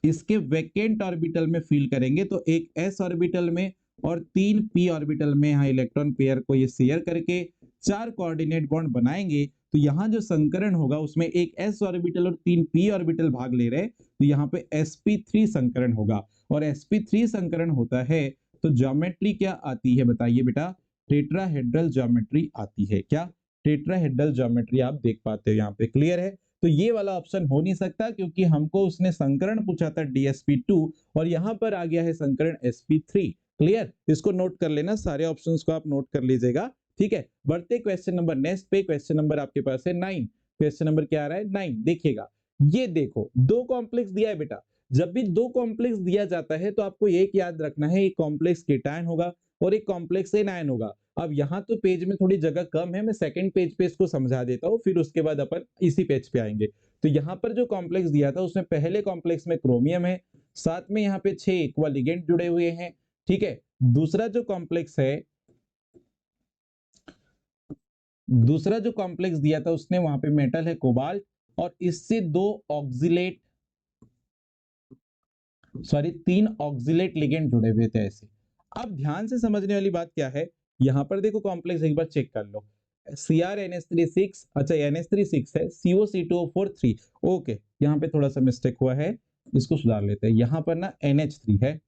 इसके वैकेंट ऑर्बिटल में फील करेंगे। तो एक s ऑर्बिटल में और 3 p ऑर्बिटल में यहाँ इलेक्ट्रॉन पेयर को ये शेयर करके 4 कोऑर्डिनेट बॉन्ड बनाएंगे। तो यहाँ जो संकरण होगा उसमें एक s ऑर्बिटल और 3 p ऑर्बिटल भाग ले रहे हैं, तो यहाँ पे sp3 संकरण होगा। और sp3 संकरण होता है तो ज्योमेट्री क्या आती है बताइए बेटा, टेट्राहेड्रल ज्योमेट्री आती है। क्या टेट्राहेड्रल ज्योमेट्री आप देख पाते हो यहाँ पे, क्लियर है। तो ये वाला ऑप्शन हो नहीं सकता क्योंकि हमको उसने संकरण पूछा था DsP2 और यहाँ पर आ गया है संकरण sp3। क्लियर, इसको नोट कर लेना, सारे ऑप्शंस को आप नोट कर लीजिएगा, ठीक है। बढ़ते क्वेश्चन नंबर नेक्स्ट पे, क्वेश्चन नंबर आपके पास है 9। क्वेश्चन नंबर क्या आ रहा है 9, देखिएगा। ये देखो दो कॉम्प्लेक्स दिया है बेटा, जब भी दो कॉम्प्लेक्स दिया जाता है तो आपको एक याद रखना है, एक कॉम्प्लेक्स केटायन होगा और एक कॉम्प्लेक्स एनायन होगा। अब यहाँ तो पेज में थोड़ी जगह कम है, मैं सेकंड पेज पे इसको समझा देता हूँ, फिर उसके बाद अपन इसी पेज पे आएंगे। तो यहाँ पर जो कॉम्प्लेक्स दिया था उसमें पहले कॉम्प्लेक्स में क्रोमियम है, साथ में यहाँ पे 6 इक्वल लिगेंड जुड़े हुए हैं, ठीक है। दूसरा जो कॉम्प्लेक्स है, दूसरा जो कॉम्प्लेक्स दिया था उसने वहां पे मेटल है कोबाल्ट और इससे 3 ऑक्सिलेट लिगेंड जुड़े हुए थे ऐसे। अब ध्यान से समझने वाली बात क्या है, यहां पर देखो कॉम्प्लेक्स एक बार चेक कर लो, CrNH3 6, अच्छा NH3 6 है, COC2O4 3, ओके यहाँ पे थोड़ा सा मिस्टेक हुआ है, इसको सुधार लेते हैं। यहाँ पर ना NH3 है,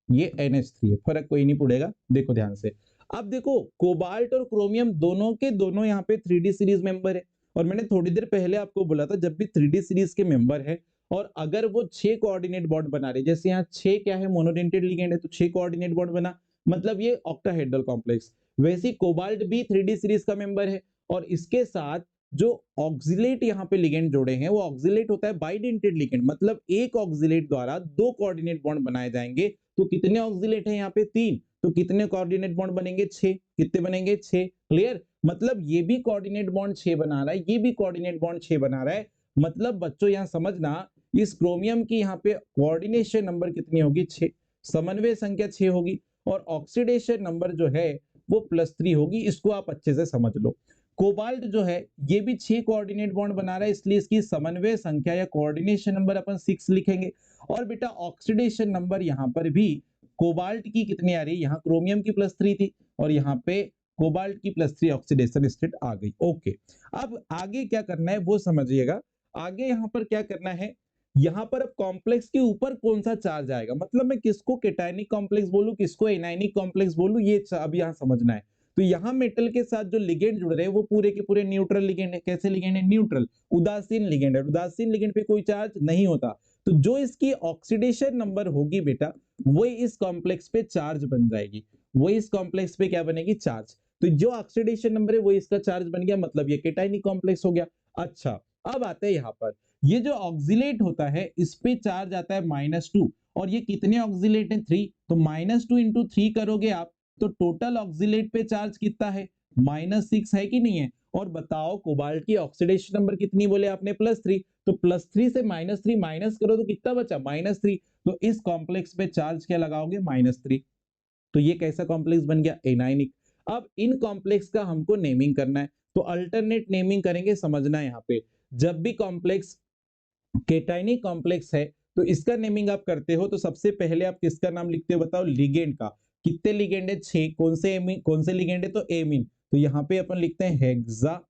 ये NH3 है, फर्क कोई नहीं पड़ेगा, देखो ध्यान से। अब देखो कोबाल्ट और क्रोमियम दोनों के दोनों यहाँ पे 3D सीरीज मेंबर है, और मैंने थोड़ी देर पहले आपको बोला था जब भी 3D सीरीज के मेंबर है और अगर वो 6 कोऑर्डिनेट बॉन्ड बना रहे, जैसे यहाँ 6 क्या है मोनोडेंटेड लिगेंड है तो 6 कोऑर्डिनेट बॉन्ड बना, मतलब ये ऑक्टाहेड्रल कॉम्प्लेक्स। वैसे कोबाल्ट भी 3D सीरीज का मेंबर है और इसके साथ जो ऑक्सिलेट यहाँ पे लिगेंड जोड़े हैं वो ऑक्सिलेट होता है बाइडेंटेड लिगेंड, मतलब एक ऑक्सिलेट द्वारा 2 कोऑर्डिनेट बॉन्ड बनाए जाएंगे। तो कितने ऑक्सिलेट हैं यहाँ पे 3, तो कितने कोऑर्डिनेट बॉन्ड बनेंगे 6, कितने बनेंगे 6, क्लियर। मतलब ये भी कोऑर्डिनेट बॉन्ड 6 बना रहा है, ये भी कोऑर्डिनेट बॉन्ड 6 बना रहा है। मतलब बच्चों यहाँ समझना, इस क्रोमियम की यहाँ पे कोऑर्डिनेशन नंबर कितनी होगी 6, समन्वय संख्या 6 होगी और ऑक्सीडेशन नंबर जो है वो +3 होगी। इसको आप अच्छे से समझ लो। कोबाल्ट जो है ये भी 6 कोऑर्डिनेट बॉन्ड बना रहा है, इसलिए इसकी समन्वय संख्या या कोऑर्डिनेशन नंबर अपन 6 लिखेंगे। और बेटा ऑक्सीडेशन नंबर यहाँ पर भी कोबाल्ट की कितनी आ रही है, यहाँ क्रोमियम की +3 थी और यहाँ पे कोबाल्ट की +3 ऑक्सीडेशन स्टेट आ गई, ओके। अब आगे क्या करना है वो समझिएगा, आगे यहाँ पर क्या करना है, यहाँ पर अब कॉम्प्लेक्स के ऊपर कौन सा चार्ज आएगा, मतलब मैं किसको केटायनिक कॉम्प्लेक्स बोलूं किसको एनायनिक कॉम्प्लेक्स बोलूं, ये अब यहाँ समझना है। तो यहाँ मेटल के साथ जो लिगेंड जुड़ रहे हैं वो पूरे के पूरे न्यूट्रल लिगेंड है। कैसे लिगेंड है, न्यूट्रल, उदासीन लिगेंड है। उदासीन लिगेंड पे कोई चार्ज नहीं होता, तो जो इसकी ऑक्सीडेशन नंबर होगी बेटा वो इस कॉम्प्लेक्स पे चार्ज बन जाएगी, वो इस कॉम्प्लेक्स पे क्या बनेगी, चार्ज। तो जो ऑक्सीडेशन नंबर है वो इसका चार्ज बन गया, मतलब ये केटायनिक कॉम्प्लेक्स हो गया। अच्छा अब आते हैं यहाँ पर, ये जो ऑक्सिलेट होता है इस पे चार्ज आता है -2 और ये कितने ऑक्सिलेट हैं 3, तो -2 × 3 करोगे आप तो टोटल ऑक्सिलेट पे चार्ज कितना है -6 है कि नहीं है। और बताओ कोबाल्ट की ऑक्सीडेशन नंबर कितनी बोले आपने +3, तो +3 से -3 माइनस करो तो कितना बचा -3, तो इस कॉम्प्लेक्स पे चार्ज क्या लगाओगे -3। तो ये कैसा कॉम्प्लेक्स बन गया, एनायनिक। अब इन कॉम्प्लेक्स का हमको नेमिंग करना है, तो अल्टरनेट नेमिंग करेंगे, समझना है यहाँ पे। जब भी कॉम्प्लेक्स केटायनिक कॉम्प्लेक्स है तो इसका नेमिंग आप करते हो तो सबसे पहले आप किसका नाम लिखते हो बताओ, लिगेंड का। कितने लिगेंड है 6, कौन से एमीन, कौन से लिगेंड है तो एमीन, तो यहाँ पे अपन लिखते हैं हेक्सा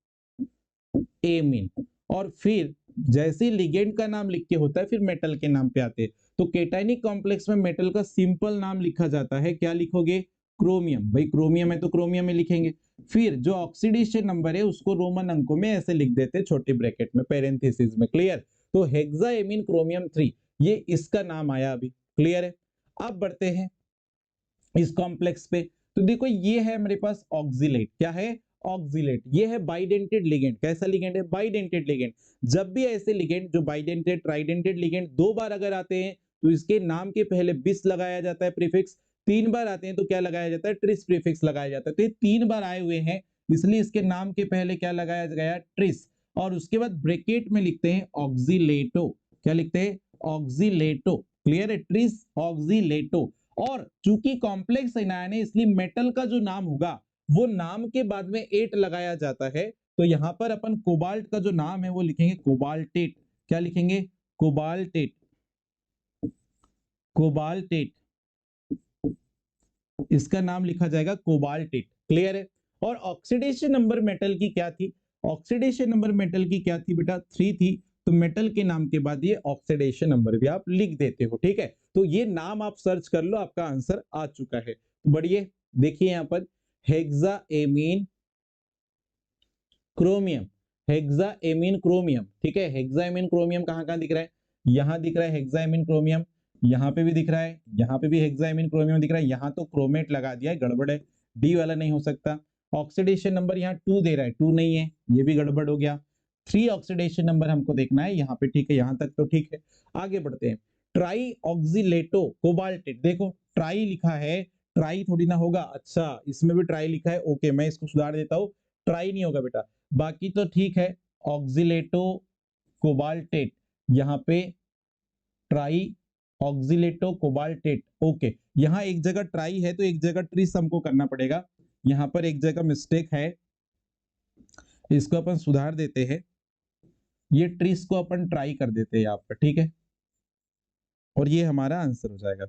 एमीन। और फिर जैसे लिगेंड का नाम लिख के होता है फिर मेटल के नाम पे आते हैं। तो केटायनिक कॉम्प्लेक्स में मेटल का सिंपल नाम लिखा जाता है, क्या लिखोगे क्रोमियम, भाई क्रोमियम है तो क्रोमियम में लिखेंगे। फिर जो ऑक्सीडेशन नंबर है उसको रोमन अंकों में ऐसे लिख देते हैं, छोटे ब्रैकेट में, पेरेंथेसिस में। क्लियर? तो हेक्साएमीन क्रोमियम 3, ये इसका नाम आया अभी। क्लियर है? अब बढ़ते हैं इस कॉम्प्लेक्स पे। तो देखो ये है मेरे पास ऑक्सिलेट। क्या है? ऑक्सिलेट। ये है बाइडेंटेड लिगेंड। कैसा लिगेंड है? Bidentate ligand. जब भी ऐसे लिगेंड जो बाइडेंटेड ट्राइडेंटेड लिगेंड दो बार अगर आते हैं तो इसके नाम के पहले बिस लगाया जाता है, प्रीफिक्स। तीन बार आते हैं तो क्या लगाया जाता है? ट्रिस प्रीफिक्स लगाया जाता है। तो ये तीन बार आए हुए हैं इसलिए इसके नाम के पहले क्या लगाया गया? ट्रिस। और उसके बाद ब्रैकेट में लिखते हैं ऑक्सिलेटो। क्या लिखते हैं? ऑक्सिलेटो। क्लियर है? ट्रिस ऑक्सिलेटो। और चूंकि कॉम्प्लेक्स एनायन है इसलिए मेटल का जो नाम होगा वो नाम के बाद में एट लगाया जाता है। तो यहां पर अपन कोबाल्ट का जो नाम है वो लिखेंगे कोबाल्टेट। क्या लिखेंगे? कोबाल्टेट। कोबाल्टेट, इसका नाम लिखा जाएगा कोबाल्टेट। क्लियर है? और ऑक्सीडेशन नंबर मेटल की क्या थी? ऑक्सीडेशन नंबर मेटल की क्या थी बेटा? 3 थी। तो मेटल के नाम के बाद ये ऑक्सीडेशन नंबर भी आप लिख देते हो। ठीक है? तो ये नाम आप सर्च कर लो, आपका आंसर आ चुका है। तो बढ़िए, देखिए यहां पर हेक्साएमीन क्रोमियम। हेक्साएमीन क्रोमियम। ठीक है? हेक्साएमीन क्रोमियम कहां कहां दिख रहा है? यहां दिख रहा है हेक्साएमीन क्रोमियम, यहां पे भी दिख रहा है, यहां पे भी हेक्साएमीन क्रोमियम दिख रहा है। यहां तो क्रोमेट लगा दिया है, गड़बड़ है, डी वाला नहीं हो सकता। ऑक्सीडेशन नंबर यहाँ 2 दे रहा है, 2 नहीं है, ये भी गड़बड़ हो गया। 3 ऑक्सीडेशन नंबर हमको देखना है यहाँ पे। ठीक है? यहां तक तो ठीक है। आगे बढ़ते हैं। Tri oxalato cobaltate. देखो ट्राई लिखा है, ट्राई थोड़ी ना होगा। अच्छा, इसमें भी ट्राई लिखा है। ओके, मैं इसको सुधार देता हूँ, ट्राई नहीं होगा बेटा। बाकी तो ठीक है। ऑक्सिलेटो कोबाल्टेट, यहाँ पे ट्राई ऑक्सिलेटो कोबाल्टेट। ओके, यहाँ एक जगह ट्राई है तो एक जगह ट्रिस हमको करना पड़ेगा। यहाँ पर एक जगह मिस्टेक है, इसको अपन सुधार देते हैं। ये ट्रिस को अपन ट्राई कर देते हैं यहाँ पर। ठीक है? और ये हमारा आंसर हो जाएगा।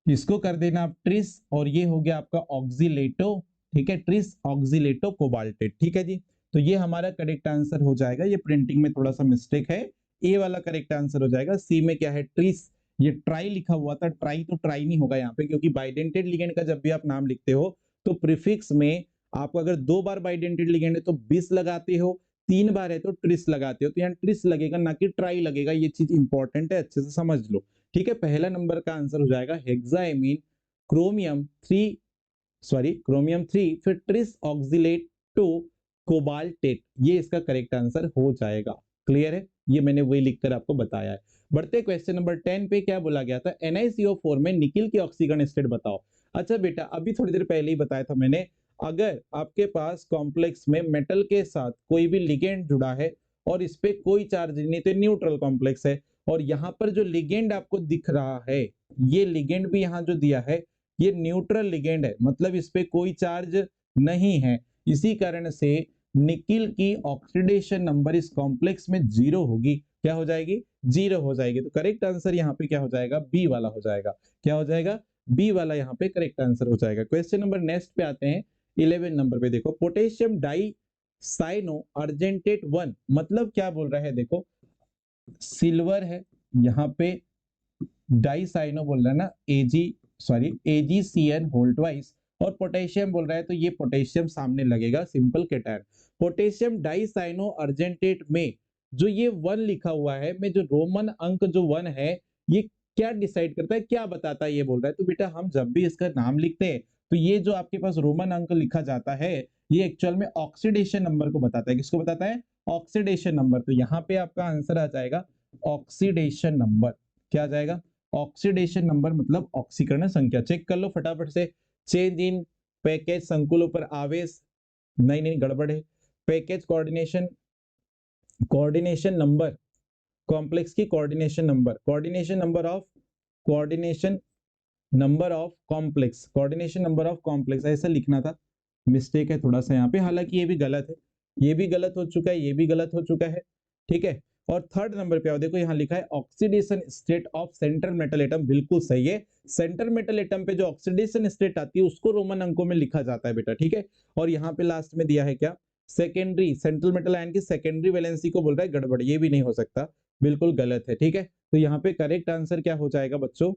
इसको कर देना आप ट्रिस, और ये हो गया आपका ऑक्सिलेटो। ठीक है? Tris oxalato cobaltate. ठीक है जी? तो ये हमारा करेक्ट आंसर हो जाएगा। ये प्रिंटिंग में थोड़ा सा मिस्टेक है, ए वाला करेक्ट आंसर हो जाएगा। सी में क्या है? ट्रिस। ये ट्राई लिखा हुआ था, ट्राई तो ट्राई नहीं होगा यहाँ पे, क्योंकि बाइडेंटेड लिगेंड का जब भी आप नाम लिखते हो तो प्रीफिक्स में आपको अगर दो बार बाइडेंटेड लिगेंड है तो बिस लगाते हो, तीन बार है तो ट्रिस लगाते हो। तो यहाँ ट्रिस लगेगा ना कि ट्राई लगेगा। ये चीज इंपॉर्टेंट है, अच्छे से समझ लो। ठीक है? पहला नंबर का आंसर हो जाएगा हेक्साएमीन क्रोमियम 3, सॉरी क्रोमियम 3, फिर ट्रिस ऑक्सिलेट टू कोबाल्टेट। ये इसका करेक्ट आंसर हो जाएगा। क्लियर है? ये मैंने वही लिखकर आपको बताया है। बढ़ते क्वेश्चन नंबर 10 पे। क्या बोला गया था? NiCO4 में निकिल की ऑक्सीकरण स्टेट बताओ। अच्छा बेटा, अभी थोड़ी देर पहले ही बताया था मैंने, अगर आपके पास कॉम्प्लेक्स में मेटल के साथ कोई भी लिगेंड जुड़ा है और इस पे कोई चार्ज नहीं, तो न्यूट्रल कॉम्प्लेक्स है। और यहाँ पर जो लिगेंड आपको दिख रहा है, ये लिगेंड भी यहाँ जो दिया है ये न्यूट्रल लिगेंड है, मतलब इस पे कोई चार्ज नहीं है। इसी कारण से निकिल की ऑक्सीडेशन नंबर इस कॉम्प्लेक्स में 0 होगी। क्या हो जाएगी? 0 हो जाएगी। तो करेक्ट आंसर यहाँ पे क्या हो जाएगा? बी वाला हो जाएगा। क्या हो जाएगा? बी वाला यहाँ पे करेक्ट आंसर हो जाएगा। क्वेश्चन नंबर नेक्स्ट पे आते हैं, 11 नंबर पे। देखो पोटेशियम डाई साइनो अर्जेंटेट 1, मतलब क्या बोल रहा है? देखो सिल्वर है यहाँ पे, डाई साइनो बोल रहा है ना, AgCN होल ट्वाइस, और पोटेशियम बोल रहा है तो ये पोटेशियम सामने लगेगा, simple cation. Potassium di cyano argentate में जो ये 1 लिखा हुआ है, में जो रोमन अंक जो 1 है, ये क्या डिसाइड करता है, क्या बताता है? ये बोल रहा है। तो बेटा हम जब भी इसका नाम लिखते हैं तो ये जो आपके पास रोमन अंक लिखा जाता है ये एक्चुअल में ऑक्सीडेशन नंबर को बताता है। किसको बताता है? Oxidation number. तो यहाँ पे आपका आंसर आ जाएगा ऑक्सीडेशन नंबर। क्या आ जाएगा? ऑक्सीडेशन नंबर मतलब ऑक्सीकरण संख्या। चेक कर लो फटाफट से। चेंज इन पैकेज संकुलों पर आवेश, नहीं नहीं गड़बड़ है। Package coordination, coordination number, complex की coordination number, coordination number of, coordination number of complex, coordination number of complex, ऐसा लिखना था। मिस्टेक है थोड़ा सा यहाँ पे, हालांकि ये भी गलत है, ये भी गलत हो चुका है, ये भी गलत हो चुका है। ठीक है? और थर्ड नंबर पे आओ, देखो यहाँ लिखा है oxidation state of central metal atom. बिल्कुल सही है। सेंट्रल मेटल एटम पे जो ऑक्सीडेशन स्टेट आती है उसको रोमन अंकों में लिखा जाता है बेटा। ठीक है? और यहाँ पे लास्ट में दिया है क्या? सेकेंडरी, सेंट्रल मेटल आयन की सेकेंडरी वैलेंसी को बोल रहा है, गड़बड़, ये भी नहीं हो सकता, बिल्कुल गलत है। ठीक है? तो यहाँ पे करेक्ट आंसर क्या हो जाएगा बच्चों?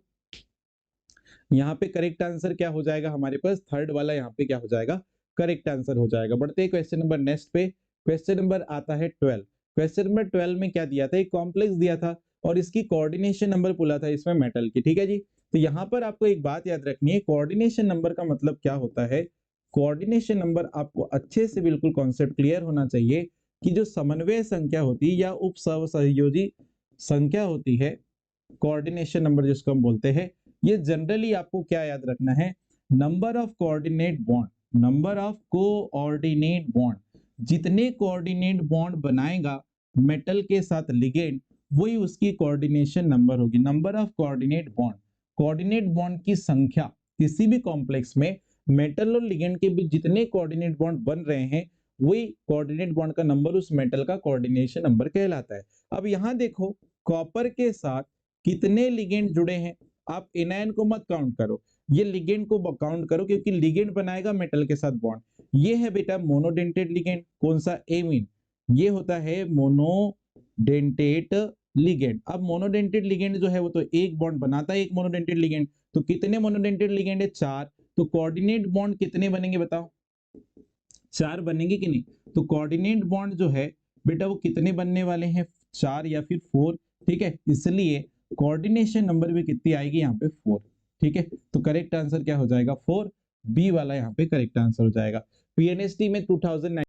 यहाँ पे करेक्ट आंसर क्या हो जाएगा हमारे पास, थर्ड वाला यहाँ पे क्या हो जाएगा, करेक्ट आंसर हो जाएगा। बढ़ते हैं क्वेश्चन नंबर नेक्स्ट पे। क्वेश्चन नंबर आता है 12। क्वेश्चन नंबर 12 में क्या दिया था, एक कॉम्प्लेक्स दिया था और इसकी कोऑर्डिनेशन नंबर पूछा था इसमें मेटल की, ठीक है जी। तो यहाँ पर आपको एक बात याद रखनी है, कोऑर्डिनेशन नंबर का मतलब क्या होता है। कोऑर्डिनेशन नंबर आपको अच्छे से बिल्कुल कॉन्सेप्ट क्लियर होना चाहिए कि जो समन्वय संख्या होती है या उप सहसंयोजी संख्या होती है, कोऑर्डिनेशन नंबर जिसको हम बोलते हैं, ये जनरली आपको क्या याद रखना है, number of coordinate bond, number of coordinate bond, जितने कोऑर्डिनेट बॉन्ड बनाएगा मेटल के साथ लिगेंड, वही उसकी कोऑर्डिनेशन नंबर होगी। Number of coordinate bond, coordinate bond की संख्या किसी भी कॉम्प्लेक्स में मेटल और लिगेंड के बीच जितने कोऑर्डिनेट बॉन्ड बन रहे हैं, वही कोऑर्डिनेट बॉन्ड का नंबर उस मेटल का कोऑर्डिनेशन नंबर कहलाता है। अब यहां देखो, कॉपर के साथ कितने लिगेंड जुड़े हैं, आप एनायन को मत काउंट करो, ये लिगेंड को काउंट करो, क्योंकि लिगेंड बनाएगा मेटल के साथ बॉन्ड। ये है बेटा मोनोडेंटेट लिगेंड, कौन सा, एमीन, ये होता है मोनोडेंटेट लिगेंड। अब मोनोडेंटेट लिगेंड जो है वो तो एक बॉन्ड बनाता है, एक मोनोडेंटेट लिगेंड, तो कितने मोनोडेंटेट लिगेंड है, 4। तो कोऑर्डिनेट बॉन्ड कितने बनेंगे बताओ, 4 बनेंगे कि नहीं। तो कोऑर्डिनेट बॉन्ड जो है बेटा वो कितने बनने वाले हैं, 4 या फिर 4, ठीक है। इसलिए कोऑर्डिनेशन नंबर भी कितनी आएगी यहाँ पे, 4, ठीक है। तो करेक्ट आंसर क्या हो जाएगा, 4, बी वाला यहाँ पे करेक्ट आंसर हो जाएगा। पीएनएसटी में 2009